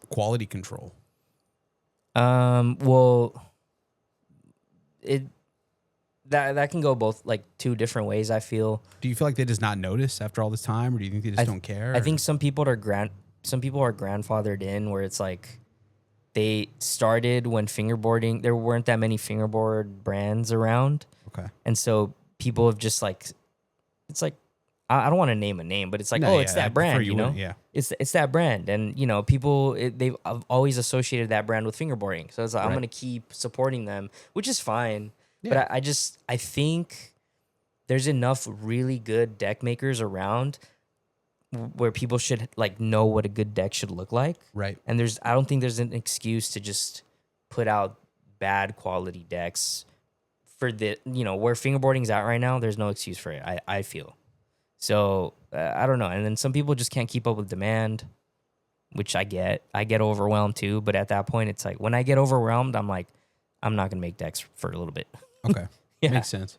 quality control? Well, that can go both like two different ways, I feel. Do you feel like they just not notice after all this time, or do you think they just don't care? I think some people are grandfathered in, where it's like they started when fingerboarding, there weren't that many fingerboard brands around. Okay. And so people have just like, it's like, I don't want to name a name, but it's like, it's that brand, you know? Yeah. It's that brand. And, you know, people, they've always associated that brand with fingerboarding. So it's like, I'm going to keep supporting them, which is fine. Yeah. But I think there's enough really good deck makers around where people should like know what a good deck should look like. Right. And I don't think there's an excuse to just put out bad quality decks for the, you know, where fingerboarding's at right now. There's no excuse for it. I feel. So I don't know. And then some people just can't keep up with demand, which I get overwhelmed too. But at that point, it's like when I get overwhelmed, I'm like, I'm not going to make decks for a little bit. Okay. Yeah. Makes sense.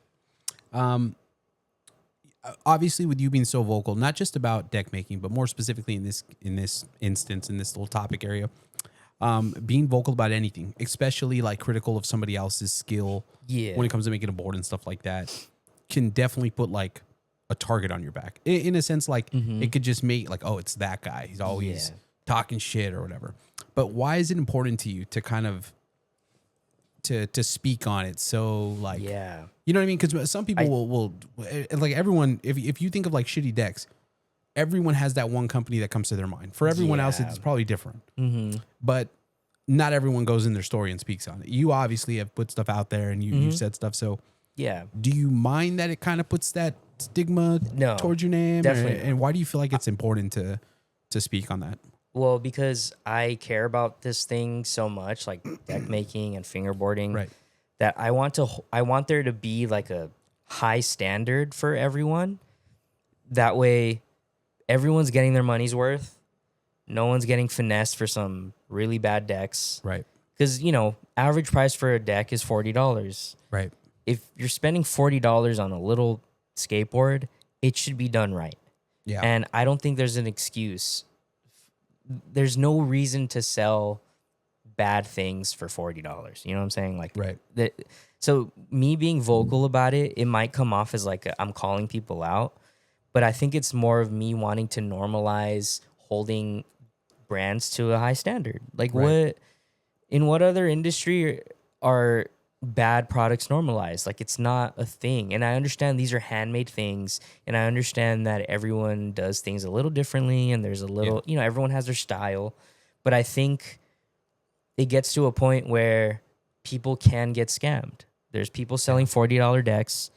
Obviously with you being so vocal, not just about deck making, but more specifically in this instance, in this little topic area, being vocal about anything, especially like critical of somebody else's skill when it comes to making a board and stuff like that, can definitely put like a target on your back in a sense. Like it could just make like, oh, it's that guy. He's always talking shit or whatever. But why is it important to you to kind of to speak on it? So like, you know what I mean? Because some people will like everyone, if you think of like shitty decks, everyone has that one company that comes to their mind. For everyone else, it's probably different. But not everyone goes in their story and speaks on it. You obviously have put stuff out there and you've said stuff. So do you mind that it kind of puts that stigma towards your name? Definitely. And why do you feel like it's important to speak on that? Well, because I care about this thing so much, like deck making and fingerboarding, that I want there to be like a high standard for everyone. That way, everyone's getting their money's worth. No one's getting finessed for some really bad decks. Right. Because, you know, average price for a deck is $40. Right. If you're spending $40 on a little skateboard, it should be done right. Yeah. And I don't think there's an excuse. There's no reason to sell bad things for $40. You know what I'm saying? Like, so me being vocal about it, it might come off as like I'm calling people out, but I think it's more of me wanting to normalize holding brands to a high standard. Like in what other industry are bad products normalized? Like it's not a thing. And I understand these are handmade things, and I understand that everyone does things a little differently, and there's a little, you know, everyone has their style. But I think it gets to a point where people can get scammed. There's people selling $40 decks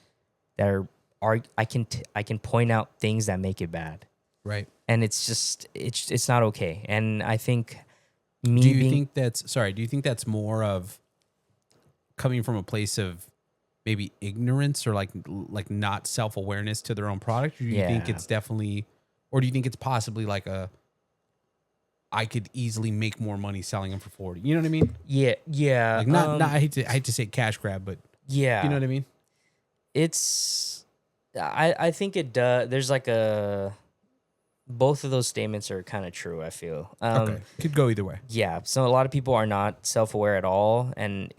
that are I can point out things that make it bad. Right. And it's just it's not okay. And I think do you think that's more of coming from a place of maybe ignorance or like not self-awareness to their own product? Or do you think it's definitely, or do you think it's possibly like I could easily make more money selling them for 40? You know what I mean? Yeah. Yeah. Like not I hate to say cash grab, but you know what I mean? I think it does. There's like both of those statements are kind of true, I feel. Okay. Could go either way. Yeah. So a lot of people are not self-aware at all. And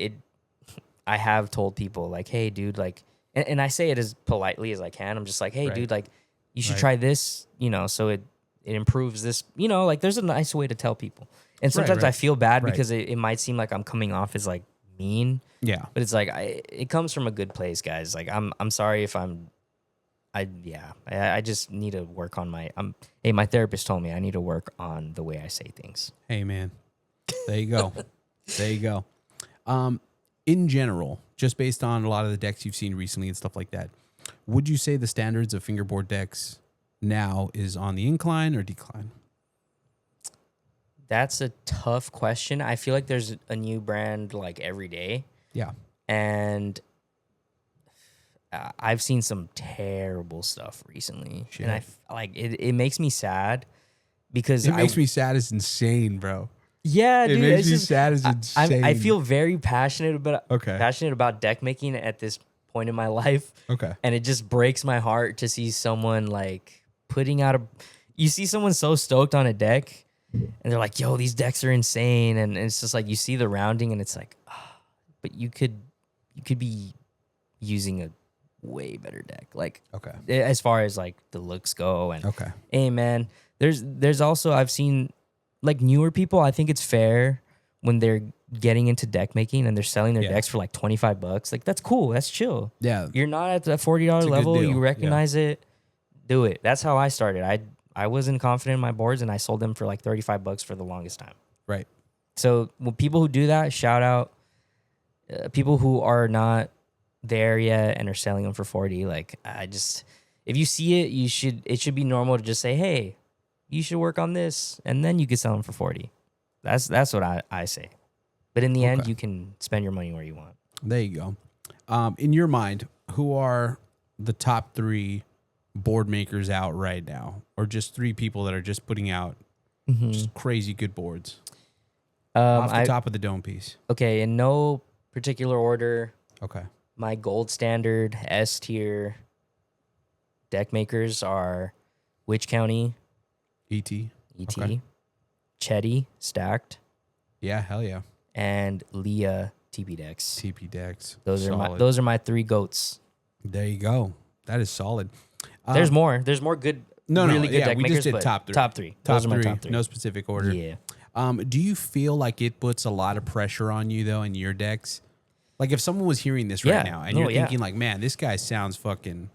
I have told people like, hey, dude, like, and I say it as politely as I can. I'm just like, hey, dude, like, you should try this, you know, so it improves this, you know, like there's a nice way to tell people. And sometimes I feel bad because it might seem like I'm coming off as like mean. Yeah. But it's like, it comes from a good place, guys. Like, I'm sorry if I just need to work on my therapist told me I need to work on the way I say things. Hey, man. There you go. There you go. In general, just based on a lot of the decks you've seen recently and stuff like that, would you say the standards of fingerboard decks now is on the incline or decline? That's a tough question. I feel like there's a new brand like every day. Yeah. And I've seen some terrible stuff recently. Shit. And it makes me sad because it makes me sad is insane, bro. Yeah, dude. It makes me sad as insane. I feel very passionate about deck making at this point in my life. Okay. And it just breaks my heart to see someone like putting out you see someone so stoked on a deck and they're like, yo, these decks are insane. And it's just like, you see the rounding and it's like, but you could be using a way better deck. Like, Okay. as far as like the looks go, and Okay. hey man, there's also, I've seen like newer people. I think it's fair when they're getting into deck making and they're selling their decks for like $25. Like, that's cool. That's chill. Yeah. You're not at the $40 level. You recognize it. Do it. That's how I started. I wasn't confident in my boards, and I sold them for like $35 for the longest time. Right. So when people who do that, shout out. People who are not there yet and are selling them for 40. Like, if you see it, it should be normal to just say, hey, you should work on this, and then you can sell them for 40. That's what I say. But in the end, you can spend your money where you want. There you go. In your mind, who are the top 3 board makers out right now, or just 3 people that are just putting out just crazy good boards? Off the top of the dome piece. Okay, in no particular order. Okay. My gold standard S tier deck makers are Witch County, ET, okay. Chetty Stacked. Yeah, hell yeah. And Leah TP decks. TP decks. Those are my 3 goats. There you go. That is solid. There's more. There's more good. Really good deck we makers. Just did top 3. Top 3. Those are my top 3. No specific order. Yeah. Do you feel like it puts a lot of pressure on you though in your decks? Like if someone was hearing this right now and you're thinking like, man, this guy sounds fucking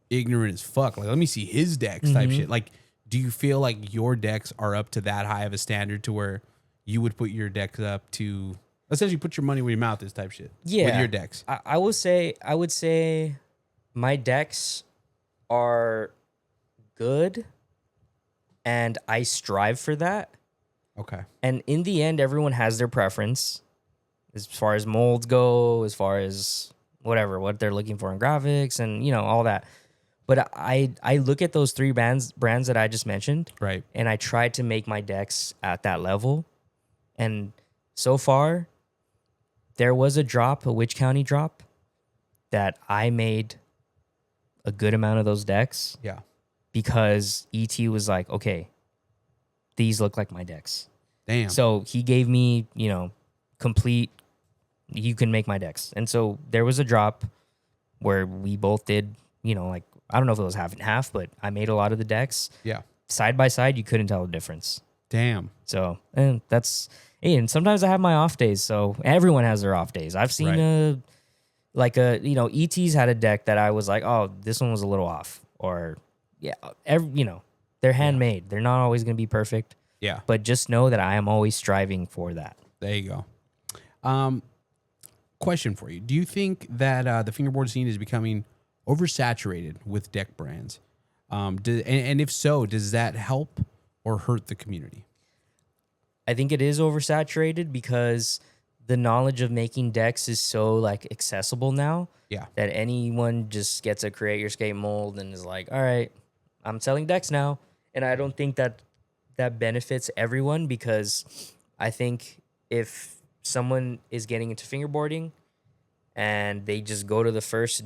ignorant as fuck. Like, let me see his decks type shit. Like, do you feel like your decks are up to that high of a standard to where you would put your decks up to essentially put your money where your mouth is type shit? Yeah. With your decks. I would say my decks are good and I strive for that. Okay. And in the end, everyone has their preference as far as molds go, as far as what they're looking for in graphics and, all that. But I look at those 3 brands that I just mentioned. Right. And I try to make my decks at that level. And so far, there was a Witch County drop, that I made a good amount of those decks. Yeah. Because ET was like, okay, these look like my decks. Damn. So he gave me, complete, you can make my decks. And so there was a drop where we both did, like, I don't know if it was half and half, but I made a lot of the decks. Yeah. Side by side, you couldn't tell the difference. Damn. So, and and sometimes I have my off days. So everyone has their off days. I've seen ET's had a deck that I was like, oh, this one was a little off. Or, they're handmade. They're not always going to be perfect. Yeah. But just know that I am always striving for that. There you go. Question for you. Do you think that the fingerboard scene is becoming oversaturated with deck brands? And if so, does that help or hurt the community? I think it is oversaturated because the knowledge of making decks is so accessible now. Yeah. That anyone just gets a create your skate mold and is like, all right, I'm selling decks now. And I don't think that benefits everyone, because I think if someone is getting into fingerboarding and they just go to the first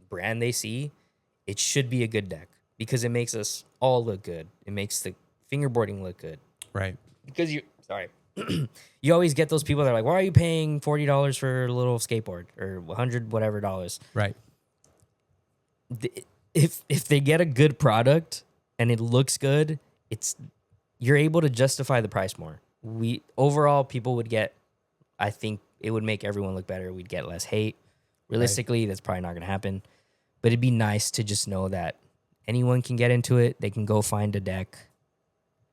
brand they see, it should be a good deck because it makes us all look good. It makes the fingerboarding look good. Right. Because you always get those people that are like, why are you paying $40 for a little skateboard or $100 whatever dollars? Right. If they get a good product and it looks good, you're able to justify the price more. Overall, people would get, I think it would make everyone look better. We'd get less hate. Realistically, that's probably not going to happen. But it'd be nice to just know that anyone can get into it. They can go find a deck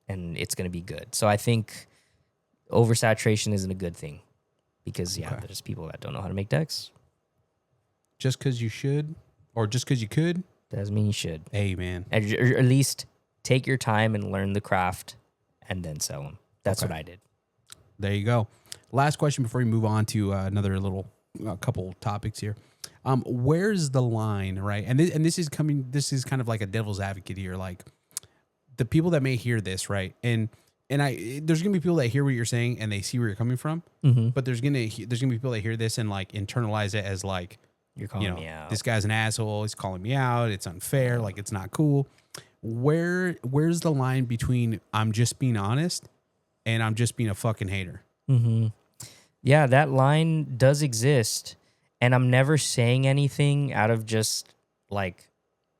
and it's going to be good. So I think oversaturation isn't a good thing because, there's people that don't know how to make decks. Just because you should or just because you could? Doesn't mean you should. Hey, man. Or at least take your time and learn the craft and then sell them. That's what I did. There you go. Last question before we move on to another little couple topics here. Where's the line, right? And this is kind of like a devil's advocate here. Like the people that may hear this, right? And there's gonna be people that hear what you're saying and they see where you're coming from. Mm-hmm. But there's gonna be people that hear this and like internalize it as like, you're calling me out. This guy's an asshole. He's calling me out. It's unfair. Like it's not cool. Where's the line between I'm just being honest and I'm just being a fucking hater? Mm-hmm. Yeah, that line does exist. And I'm never saying anything out of just like,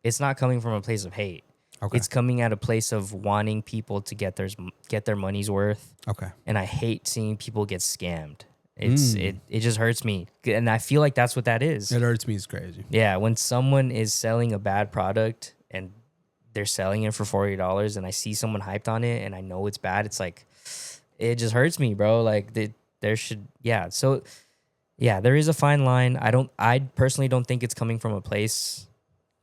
it's not coming from a place of hate. Okay. It's coming at a place of wanting people to get their money's worth. Okay. And I hate seeing people get scammed. It just hurts me. And I feel like that's what that is. It hurts me. It's crazy. Yeah. When someone is selling a bad product and they're selling it for $40 and I see someone hyped on it and I know it's bad, it's like, it just hurts me, bro. Like there should, yeah. So yeah, there is a fine line. I personally don't think it's coming from a place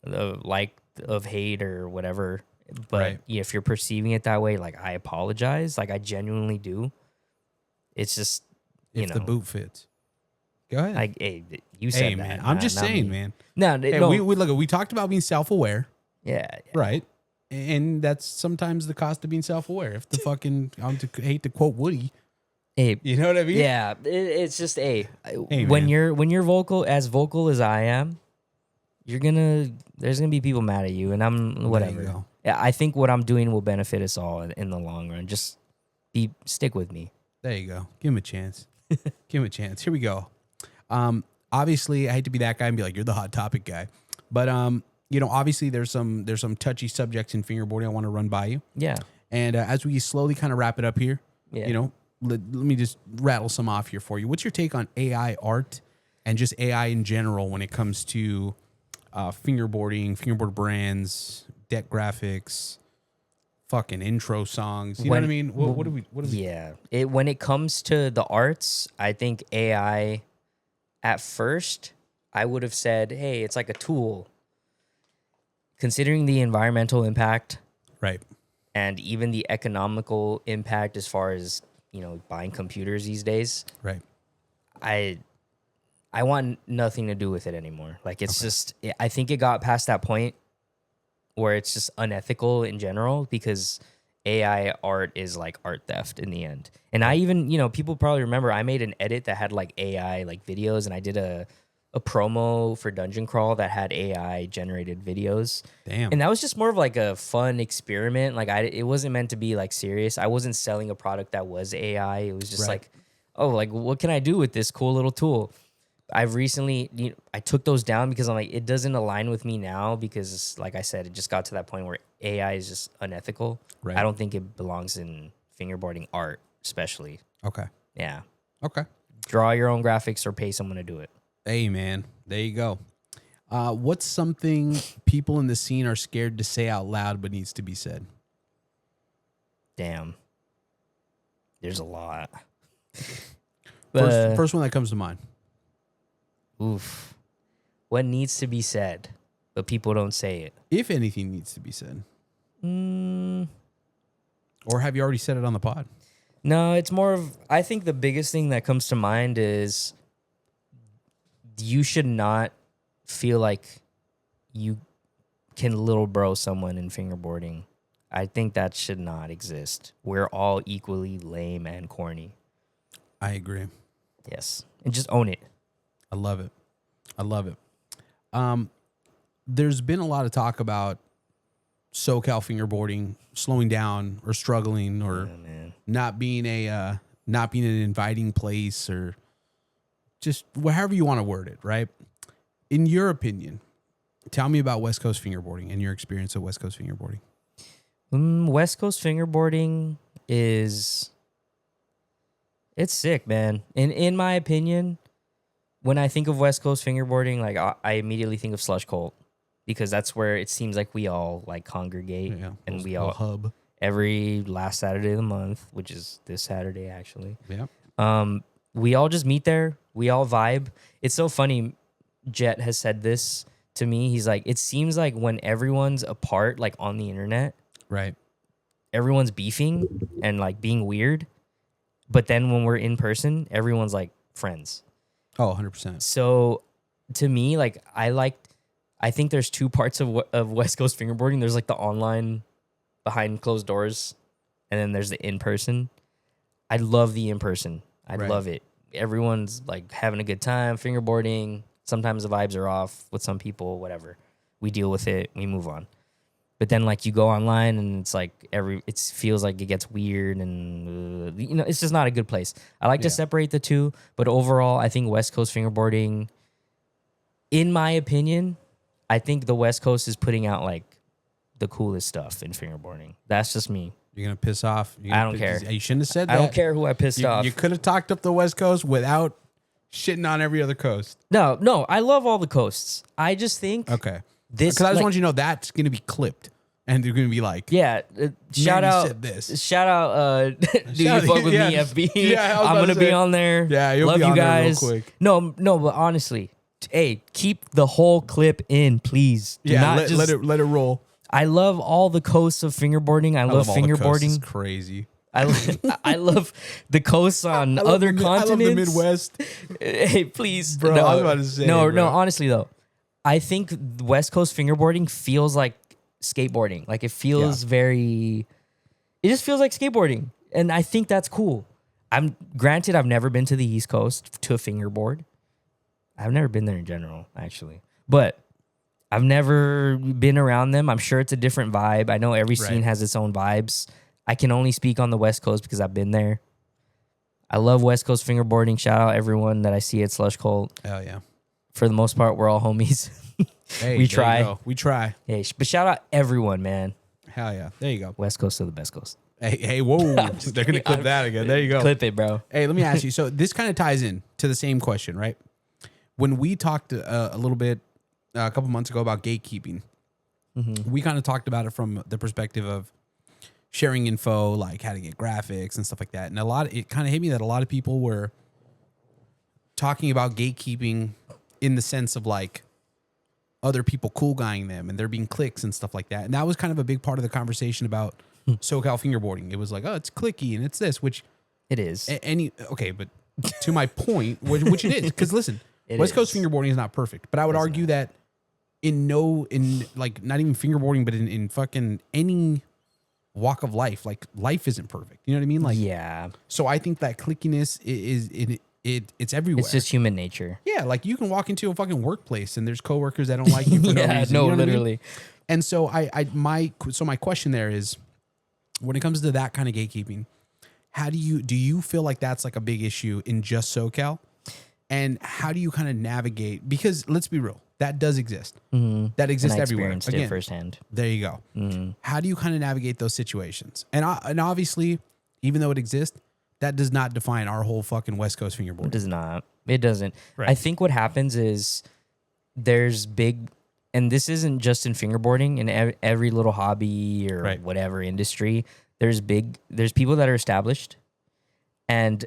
of hate or whatever. But if you're perceiving it that way, like, I apologize. Like, I genuinely do. It's just, if the boot fits. Go ahead. Like, hey, you said that. Man. I'm just saying, man. No, no. We talked about being self-aware. Yeah. Right. And that's sometimes the cost of being self-aware. If the fucking, I hate to quote Woody. Hey, you know what I mean? Yeah. It's just, when you're vocal as I am, there's gonna be people mad at you, and I'm whatever. Yeah, I think what I'm doing will benefit us all in the long run. Just stick with me. There you go. Give him a chance. Give him a chance. Here we go. Obviously, I hate to be that guy and be like, you're the hot topic guy, but obviously there's some touchy subjects in fingerboarding I want to run by you. Yeah. And as we slowly kind of wrap it up here, let me just rattle some off here for you. What's your take on AI art and just AI in general when it comes to fingerboarding, fingerboard brands, deck graphics, fucking intro songs? You know what I mean? What do we? Yeah. When it comes to the arts, I think AI, at first, I would have said, hey, it's like a tool. Considering the environmental impact, right, and even the economical impact as far as, buying computers these days, right, I want nothing to do with it anymore. Like, it's just, I think it got past that point where it's just unethical in general, because AI art is like art theft in the end. And I even, people probably remember I made an edit that had like AI like videos, and I did a promo for Dungeon Crawl that had AI generated videos. Damn. And that was just more of like a fun experiment. Like, it wasn't meant to be like serious. I wasn't selling a product that was AI. It was just like, oh, like, what can I do with this cool little tool? I've recently, I took those down because I'm like, it doesn't align with me now, because like I said, it just got to that point where AI is just unethical. Right. I don't think it belongs in fingerboarding art, especially. Okay. Yeah. Okay. Draw your own graphics or pay someone to do it. Hey, man, there you go. What's something people in the scene are scared to say out loud but needs to be said? Damn. There's a lot. First one that comes to mind. Oof. What needs to be said, but people don't say it? If anything needs to be said. Or have you already said it on the pod? No, it's more of, I think the biggest thing that comes to mind is you should not feel like you can little bro someone in fingerboarding. I think that should not exist. We're all equally lame and corny. I agree. Yes. And just own it. I love it. I love it. There's been a lot of talk about SoCal fingerboarding slowing down or struggling or not being an inviting place, or just however you want to word it, right? In your opinion, tell me about West Coast fingerboarding and your experience of West Coast fingerboarding. West Coast fingerboarding it's sick, man. In my opinion, when I think of West Coast fingerboarding, like I immediately think of Slush Cult, because that's where it seems like we all like congregate, and we all hub every last Saturday of the month, which is this Saturday actually. Yeah. We all just meet there. We all vibe. It's so funny. Jet has said this to me. He's like, it seems like when everyone's apart, like on the internet, right, everyone's beefing and like being weird. But then when we're in person, everyone's like friends. Oh, 100%. So to me, like I think there's two parts of West Coast fingerboarding. There's like the online behind closed doors, and then there's the in-person. I love the in-person. I love it. Everyone's like having a good time fingerboarding. Sometimes the vibes are off with some people, whatever. We deal with it. We move on. But then like you go online and it's like it feels like it gets weird, and it's just not a good place. I like to separate the two, but overall I think West Coast fingerboarding in my opinion, I think the West Coast is putting out like the coolest stuff in fingerboarding. That's just me. You're gonna piss off. I don't care. You shouldn't have said that. I don't care who I pissed off. You could have talked up the West Coast without shitting on every other coast. No, I love all the coasts. I just think this, because I just want you to know that's gonna be clipped, and they're gonna be like, shout out, said this. do you fuck with me, FB? Yeah, I'm gonna be on there. Yeah, you'll love be you on guys. there real quick. No, but honestly, hey, keep the whole clip in, please. Do not let it roll. I love all the coasts of fingerboarding. I love fingerboarding. It's crazy. I love the coasts on other continents. I love the Midwest. Hey, please, bro. I was about to say, no. Honestly, though, I think West Coast fingerboarding feels like skateboarding. Like it feels very. It just feels like skateboarding, and I think that's cool. Granted, I've never been to the East Coast to a fingerboard. I've never been there in general, actually, but I've never been around them. I'm sure it's a different vibe. I know every scene has its own vibes. I can only speak on the West Coast because I've been there. I love West Coast fingerboarding. Shout out everyone that I see at Slush Cult. Hell yeah. For the most part, we're all homies. Hey, we try. We try. Hey, but shout out everyone, man. Hell yeah. There you go. West Coast to the best coast. Hey, whoa. They're going to clip that again. There you go. Clip it, bro. Hey, let me ask you. So this kind of ties in to the same question, right? When we talked a little bit a couple months ago about gatekeeping, we kind of talked about it from the perspective of sharing info, like how to get graphics and stuff like that. And it kind of hit me that a lot of people were talking about gatekeeping in the sense of like other people cool guying them and there being clicks and stuff like that. And that was kind of a big part of the conversation about SoCal fingerboarding. It was like, oh, it's clicky and it's this, which it is. But to my point, which it is, because listen, West Coast fingerboarding is not perfect, but I would argue that in like not even fingerboarding, but in fucking any walk of life, like life isn't perfect. You know what I mean? Like, yeah. So I think that clickiness it's everywhere. It's just human nature. Yeah, like you can walk into a fucking workplace and there's coworkers that don't like you for no reason. No, you know literally. I mean? And so my question there is, when it comes to that kind of gatekeeping, do you feel like that's like a big issue in just SoCal? And how do you kind of navigate? Because let's be real, that does exist. Mm-hmm. That exists everywhere. Experienced it firsthand. There you go. Mm-hmm. How do you kind of navigate those situations? And obviously, even though it exists, that does not define our whole fucking West Coast fingerboard. It does not. It doesn't. Right. I think what happens is there's big, and this isn't just in fingerboarding, in every little hobby or whatever industry, there's people that are established and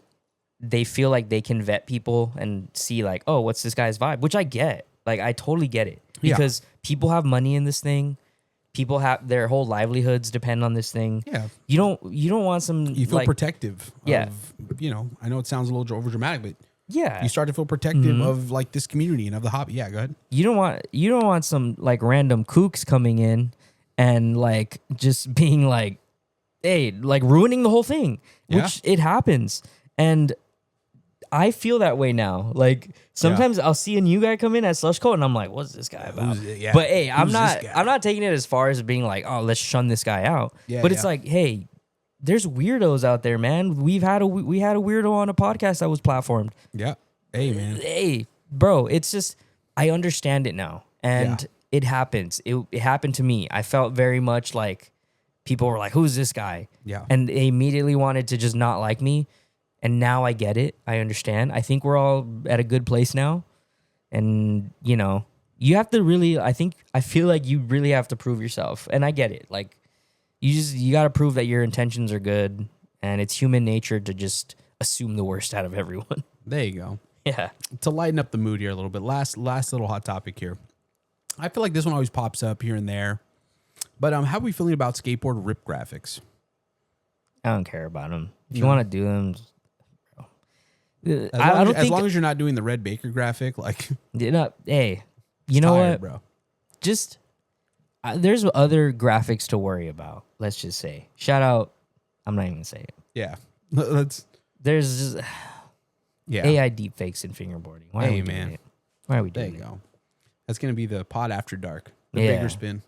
they feel like they can vet people and see like, oh, what's this guy's vibe? Which I get. Like, I totally get it. Because people have money in this thing. People have their whole livelihoods depend on this thing. Yeah. You don't want some. You feel protective. Yeah. I know it sounds a little over dramatic, but yeah, you start to feel protective of like this community and of the hobby. Yeah, go ahead. You don't want some like random kooks coming in and like just being like, hey, like ruining the whole thing, which it happens. And I feel that way now. Like sometimes I'll see a new guy come in at Slush Cult and I'm like, what's this guy about? But hey, I'm not taking it as far as being like, oh, let's shun this guy out. Yeah, but it's like, hey, there's weirdos out there, man. We had a weirdo on a podcast that was platformed. Yeah. Hey, man. Hey, bro, it's just, I understand it now. And it happens. It happened to me. I felt very much like people were like, who's this guy? Yeah. And they immediately wanted to just not like me. And now I get it. I understand. I think we're all at a good place now. And, you have to really, I feel like you really have to prove yourself. And I get it. Like, you got to prove that your intentions are good. And it's human nature to just assume the worst out of everyone. There you go. Yeah. To lighten up the mood here a little bit, last little hot topic here. I feel like this one always pops up here and there. But how are we feeling about skateboard rip graphics? I don't care about them. If you want to do them... As long as you're not doing the Red Baker graphic, like hey, you know tired, what, bro? Just there's other graphics to worry about. Let's just say, shout out. I'm not even gonna say it. Yeah, there's just AI deepfakes in fingerboarding. Why are we doing it? Why are we doing it? There you go. That's gonna be the pod after dark. The bigger spin.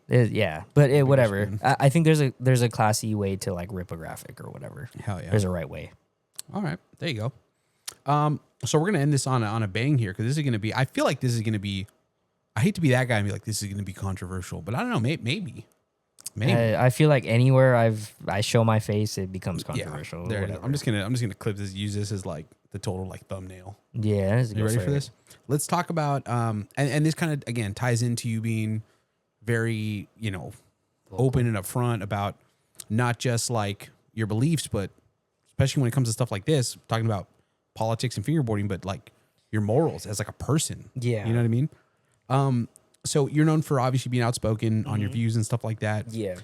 But whatever. I think there's a classy way to like rip a graphic or whatever. Hell yeah. There's a right way. All right, there you go. So we're gonna end this on a bang here because this is gonna be. I feel like this is gonna be I hate to be that guy and be like, this is going to be controversial, but I don't know. Maybe. I feel like anywhere I show my face, it becomes controversial. Yeah, there I'm just gonna clip this, use this as like the total like thumbnail. Yeah, you ready for this? Let's talk about and this kind of again ties into you being very open and upfront about not just like your beliefs, but especially when it comes to stuff like this, talking about politics and fingerboarding, but like your morals as like a person. Yeah, you know what I mean. So you're known for obviously being outspoken on your views and stuff like that. Yeah.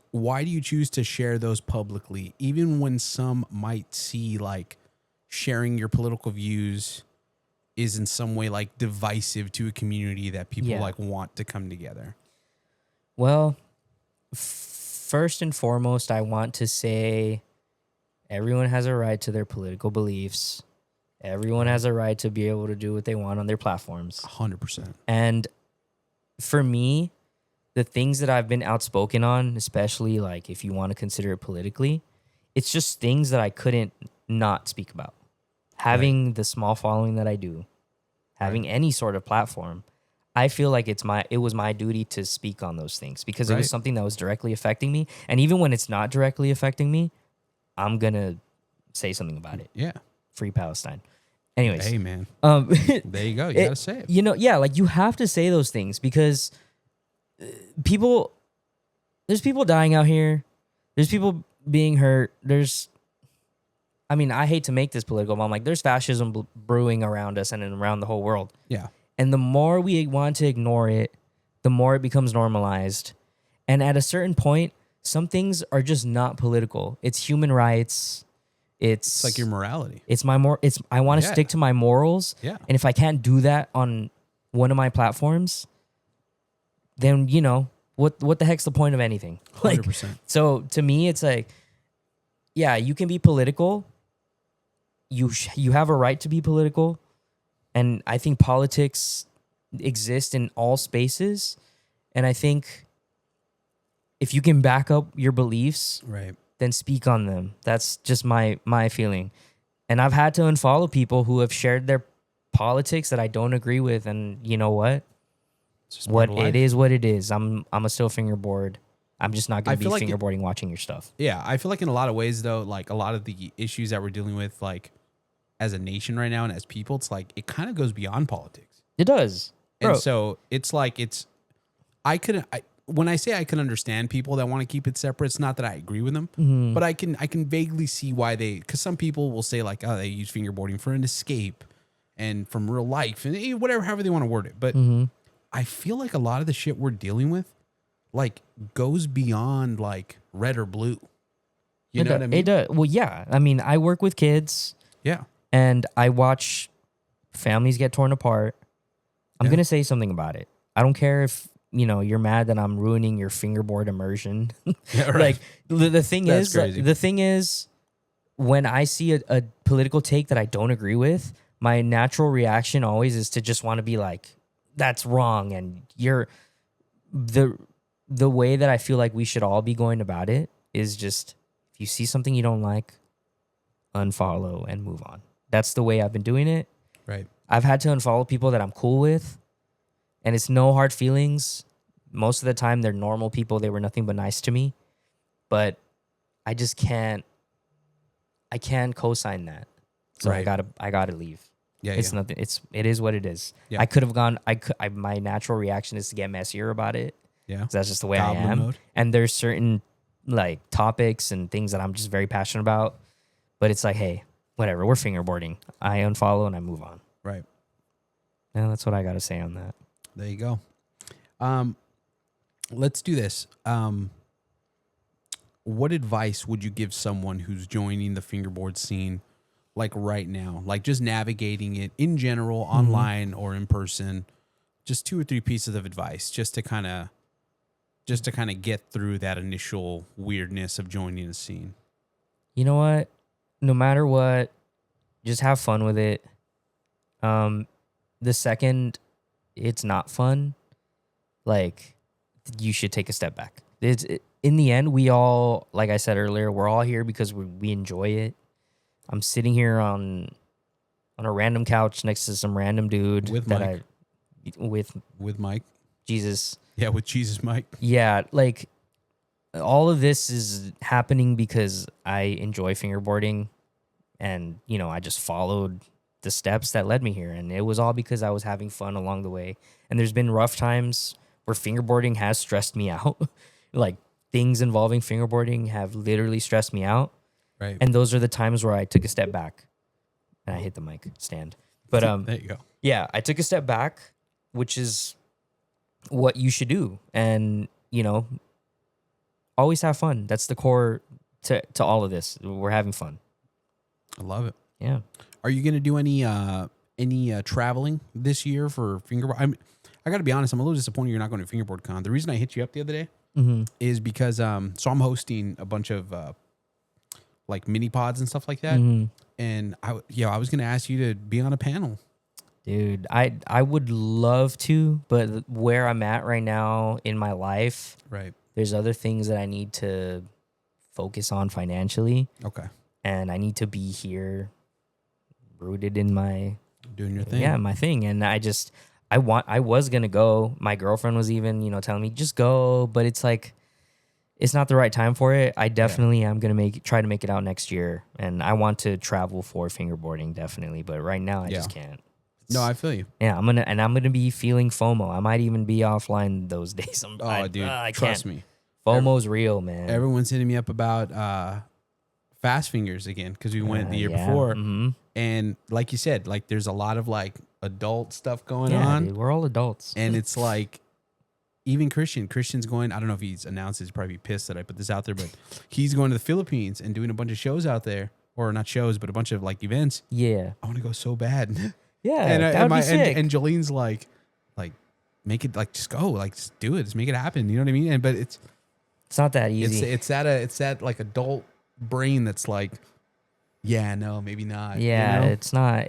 Why do you choose to share those publicly, even when some might see like sharing your political views is in some way like divisive to a community that people like want to come together? Well, first and foremost, I want to say everyone has a right to their political beliefs. Everyone has a right to be able to do what they want on their platforms. 100%. And for me, the things that I've been outspoken on, especially like if you want to consider it politically, it's just things that I couldn't not speak about. Having the small following that I do, having any sort of platform, I feel like it was my duty to speak on those things because it was something that was directly affecting me. And even when it's not directly affecting me, I'm going to say something about it. Yeah. Free Palestine. Anyways. Hey, man. There you go. You got to say it. Like you have to say those things because there's people dying out here. There's people being hurt. I hate to make this political, but I'm like, there's fascism brewing around us and around the whole world. Yeah. And the more we want to ignore it, the more it becomes normalized. And at a certain point, some things are just not political. It's human rights. It's like your morality. I want to stick to my morals. Yeah. And if I can't do that on one of my platforms, then what the heck's the point of anything? 100%. So to me, it's like, yeah, you can be political. You have a right to be political, and I think politics exists in all spaces. And I think if you can back up your beliefs, then speak on them. That's just my feeling. And I've had to unfollow people who have shared their politics that I don't agree with. And you know what? It is what it is. I'm a still fingerboard. I'm just not going to be fingerboarding watching your stuff. Yeah, I feel like in a lot of ways, though, like a lot of the issues that we're dealing with, like as a nation right now and as people, it's like it kind of goes beyond politics. It does. And so it's like when I say I can understand people that want to keep it separate, it's not that I agree with them, but I can vaguely see why because some people will say like, oh, they use fingerboarding for an escape and from real life and however they want to word it. But I feel like a lot of the shit we're dealing with like goes beyond like red or blue. You know what I mean? It does. Well, yeah. I mean, I work with kids. Yeah. And I watch families get torn apart. I'm going to say something about it. I don't care if you're mad that I'm ruining your fingerboard immersion. Yeah, right. Like the thing is, when I see a political take that I don't agree with, my natural reaction always is to just want to be like, that's wrong. And the way that I feel like we should all be going about it is just, if you see something you don't like, unfollow and move on. That's the way I've been doing it. Right. I've had to unfollow people that I'm cool with, and it's no hard feelings. Most of the time, they're normal people. They were nothing but nice to me, but I just can't. I can't co-sign that, so I gotta leave. Yeah, it's nothing. It is what it is. Yeah. I could have gone. My natural reaction is to get messier about it. Yeah, that's just the way I am. Mode. And there's certain like topics and things that I'm just very passionate about, but it's like, hey, whatever. We're fingerboarding. I unfollow and I move on. Right. And that's what I got to say on that. There you go. Let's do this. What advice would you give someone who's joining the fingerboard scene, like right now, like just navigating it in general, online or in person? Just 2 or 3 pieces of advice, just to kind of get through that initial weirdness of joining a scene. You know what? No matter what, just have fun with it. The second it's not fun, like, you should take a step back. In the end, we all, like I said earlier, we're all here because we enjoy it. I'm sitting here on a random couch next to some random dude with Mike. with Mike. Jesus. Yeah, with Jesus Mike. Yeah, like all of this is happening because I enjoy fingerboarding, and I just followed the steps that led me here, and it was all because I was having fun along the way. And there's been rough times where fingerboarding has stressed me out. Like things involving fingerboarding have literally stressed me out. Right. And those are the times where I took a step back. And I hit the mic stand. But there you go. Yeah, I took a step back, which is what you should do. And, always have fun. That's the core to all of this. We're having fun. I love it. Yeah. Are you going to do any traveling this year for fingerboard? I got to be honest, I'm a little disappointed you're not going to Fingerboard Con. The reason I hit you up the other day is because so I'm hosting a bunch of like mini pods and stuff like that. And I was going to ask you to be on a panel. Dude, I would love to, but where I'm at right now in my life, right, there's other things that I need to focus on financially. Okay. And I need to be here rooted in my doing your thing. Yeah, my thing. And I was going to go. My girlfriend was even, telling me just go, but it's like it's not the right time for it. I definitely am going to try to make it out next year, and I want to travel for fingerboarding definitely, but right now I just can't. No, I feel you. Yeah, I'm gonna be feeling FOMO. I might even be offline those days. I trust me. FOMO's real, man. Everyone's hitting me up about Fast Fingers again because we went the year before, and like you said, like there's a lot of like adult stuff going on. Dude, we're all adults, and it's like even Christian's going. I don't know if he's announced. He's probably pissed that I put this out there, but he's going to the Philippines and doing a bunch of shows out there, or not shows, but a bunch of like events. Yeah, I want to go so bad. Yeah, and Jolene's like, make it like just go, like just do it, just make it happen. You know what I mean? But it's not that easy. It's that like adult brain that's like, yeah, no, maybe not. Yeah, it's not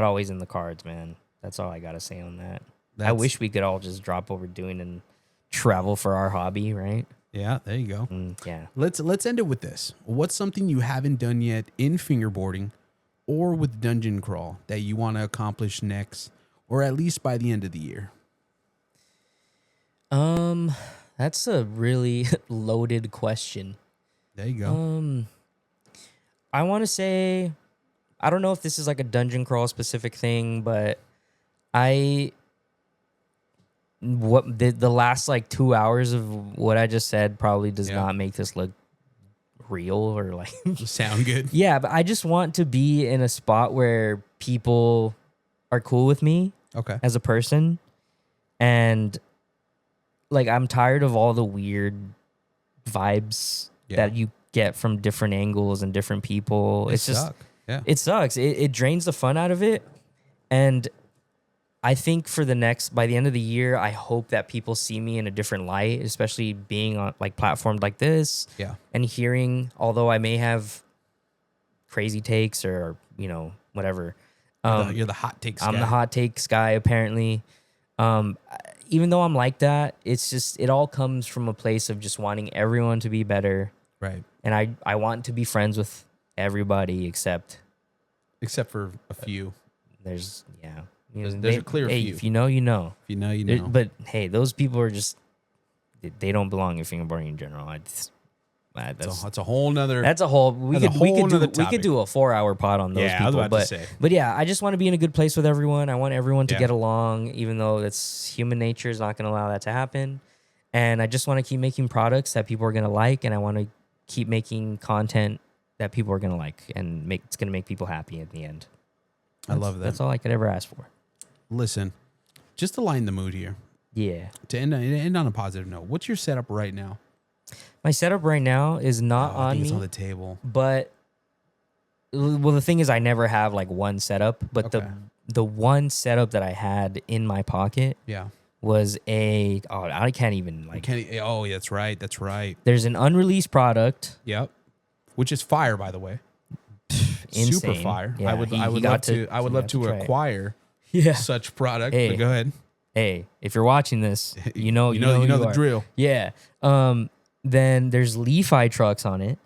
always in the cards, man. That's all I gotta say on that. I wish we could all just drop over doing and travel for our hobby, right? Yeah, there you go. Yeah. Let's end it with this. What's something you haven't done yet in fingerboarding or with Dungeon Crawl that you want to accomplish next, or at least by the end of the year? That's a really loaded question. There you go. I want to say, I don't know if this is like a Dungeon Crawl specific thing, but the last like 2 hours of what I just said probably does not make this look real or like sound good. Yeah, but I just want to be in a spot where people are cool with me as a person, and like I'm tired of all the weird vibes that you get from different angles and different people. It sucks. It drains the fun out of it. And I think by the end of the year, I hope that people see me in a different light, especially being on like platforms like this. Yeah. And hearing, although I may have crazy takes or, whatever. You're the hot takes guy. I'm the hot takes guy, apparently. Even though I'm like that, it's just, it all comes from a place of just wanting everyone to be better. Right. And I want to be friends with everybody except for a few. There's a clear few. If you know, you know. If you know, you know. But hey, those people are just, they don't belong in fingerboarding in general. That's a whole nother. That's a whole. We could do a 4-hour pod on those people. I was about to say. But yeah, I just want to be in a good place with everyone. I want everyone to get along, even though that's human nature is not going to allow that to happen. And I just want to keep making products that people are going to like, and I want to keep making content that people are going to like, and it's going to make people happy at the end. I love that. That's all I could ever ask for. Listen, just to lighten the mood here. Yeah. To end on a positive note, what's your setup right now? My setup right now is not on me. It's on the table. But, well, the thing is, I never have like one setup. But the one setup that I had in my pocket was I can't even like. That's right. That's right. There's an unreleased product. Yep. Which is fire, by the way. Insane. Super fire. Yeah, I would love to acquire such product. Hey, but go ahead. Hey, if you're watching this, you know the drill. Yeah. Then there's Lefi trucks on it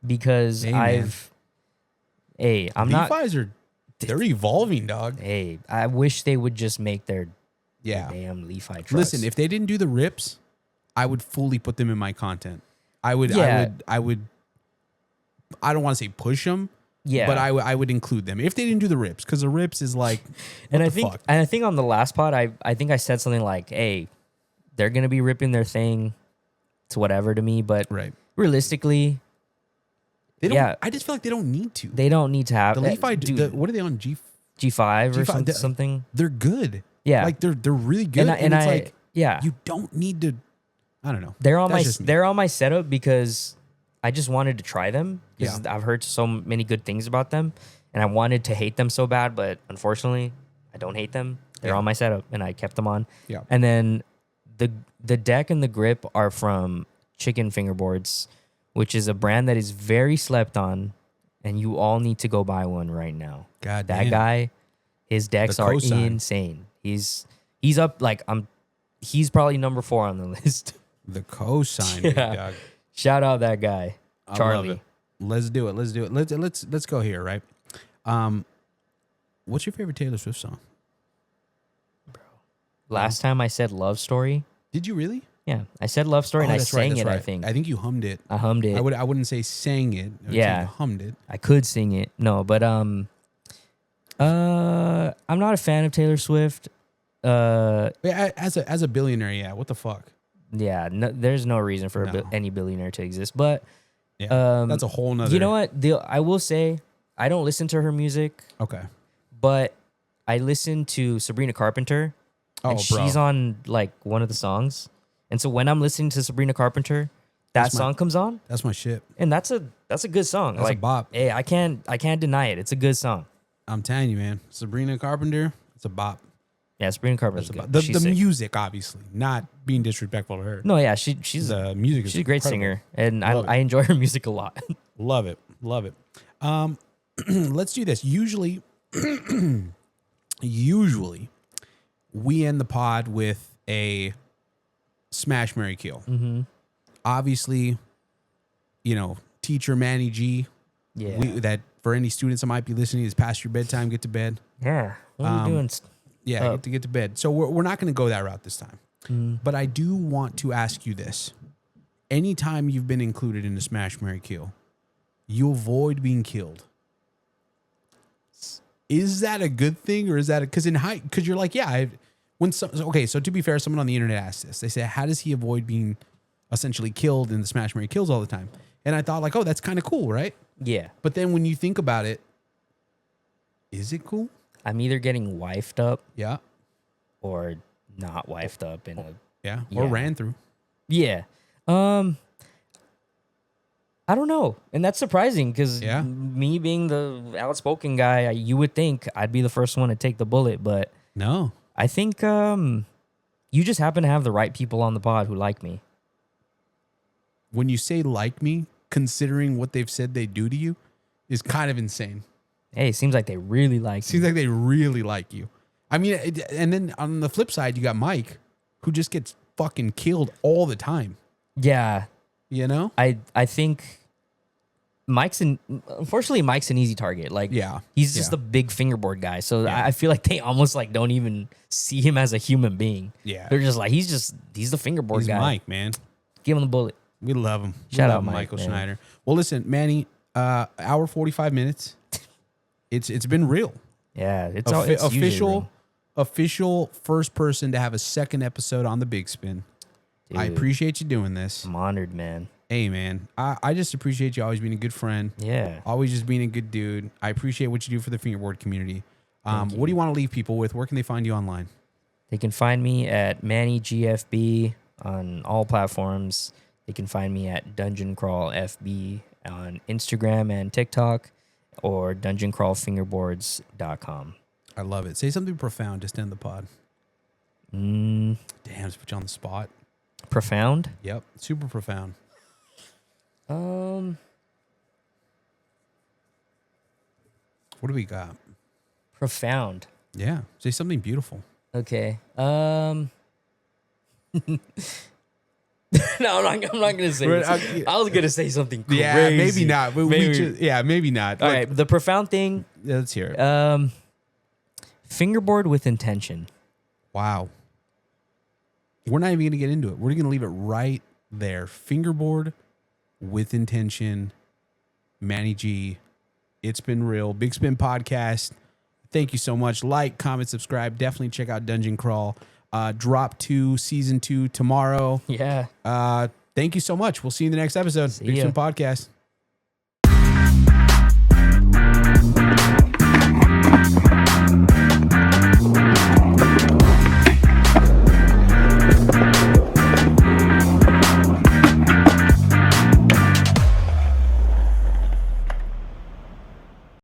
because I'm not. Lefi's are They're evolving, dog. Hey, I wish they would just make their Yeah. damn Leaf-High trucks. Listen, if they didn't do the rips, I would fully put them in my content. I would. I don't want to say push them. Yeah, but I would include them if they didn't do the rips, because the rips is like, and I think on the last pod, I think I said something like, "Hey, they're gonna be ripping their thing. It's whatever to me." But realistically, they don't. I just feel like they don't need to. They don't need to have the Leaf-High. What are they on? G5 or something. They're good. Yeah, like they're really good. And it's like, you don't need to. I don't know. They're on my setup because I just wanted to try them because I've heard so many good things about them, and I wanted to hate them so bad, but unfortunately, I don't hate them. They're on my setup, and I kept them on. Yeah. And then the deck and the grip are from Chicken Fingerboards, which is a brand that is very slept on, and you all need to go buy one right now. God, that guy, his decks are insane. He's up he's probably number 4 on the list. The cosign, big dog. Shout out that guy, Charlie. Let's do it. Let's go here, right? What's your favorite Taylor Swift song? Bro. Last time I said Love Story. Did you really? Yeah, I said Love Story and I sang it, I think. I think you hummed it. I hummed it. I wouldn't say sang it. Yeah. Hummed it. I could sing it. No, but I'm not a fan of Taylor Swift. As a billionaire, yeah. What the fuck? Yeah, there's no reason for any billionaire to exist. But that's a whole nother. You know what? I will say I don't listen to her music. Okay. But I listen to Sabrina Carpenter. And she's on like one of the songs. And so when I'm listening to Sabrina Carpenter, that song comes on. That's my shit. And that's a good song. That's like a bop. Hey, I can't deny it. It's a good song. I'm telling you, man. Sabrina Carpenter, it's a bop. Yeah, Sabrina Carpenter's good. The music, obviously, not being disrespectful to her. No, yeah, she's the music. She's a great singer, and I enjoy her music a lot. Love it. Let's do this. Usually, we end the pod with a smash, marry, kill. Mm-hmm. Obviously, teacher Manny G. Yeah. That for any students that might be listening is past your bedtime. Get to bed. Yeah. What are you doing? Yeah, get to bed. So we're not going to go that route this time. Mm. But I do want to ask you this. Anytime you've been included in a smash, marry, kill, you avoid being killed. Is that a good thing, or is that because you're like, so to be fair, someone on the internet asked this. They say, how does he avoid being essentially killed in the smash, marry, kills all the time? And I thought like, oh, that's kind of cool, right? Yeah. But then when you think about it, is it cool? I'm either getting wifed up, or not wifed up or ran through. Yeah. I don't know, and that's surprising because me being the outspoken guy, you would think I'd be the first one to take the bullet, but no. I think you just happen to have the right people on the pod who like me. When you say like me, considering what they've said they do to you, is kind of insane. Hey, it seems like they really like you. Like they really like you. I mean, and then on the flip side, you got Mike, who just gets fucking killed all the time. Yeah. I think unfortunately, Mike's an easy target. Like, he's just a big fingerboard guy. So I feel like they almost like don't even see him as a human being. Yeah. They're just like, he's the fingerboard guy. Mike, man. Give him the bullet. We love him. Shout out Michael Schneider. Well, listen, Manny, hour 45 minutes. It's been real. Yeah, it's official first person to have a second episode on the Big Spin. Dude, I appreciate you doing this. I'm honored, man. Hey, man, I just appreciate you always being a good friend. Yeah, always just being a good dude. I appreciate what you do for the fingerboard community. What do you want to leave people with? Where can they find you online? They can find me at Manny GFB on all platforms. They can find me at Dungeon Crawl FB on Instagram and TikTok, or dungeoncrawlfingerboards.com. I love it. Say something profound just to end the pod. Damn, just put you on the spot. Profound? Yep, super profound. What do we got? Profound. Yeah, say something beautiful. Okay. No, I'm not gonna say this. I was gonna say something crazy. Yeah, maybe not. Maybe not. All right, the profound thing. Let's hear it. Fingerboard with intention. Wow. We're not even gonna get into it. We're gonna leave it right there. Fingerboard with intention. Manny G. It's been real. Bigspin Podcast. Thank you so much. Like, comment, subscribe. Definitely check out Dungeon Crawl. Drop 2, season 2 tomorrow. Yeah. Thank you so much. We'll see you in the next episode. Bigspin Podcast.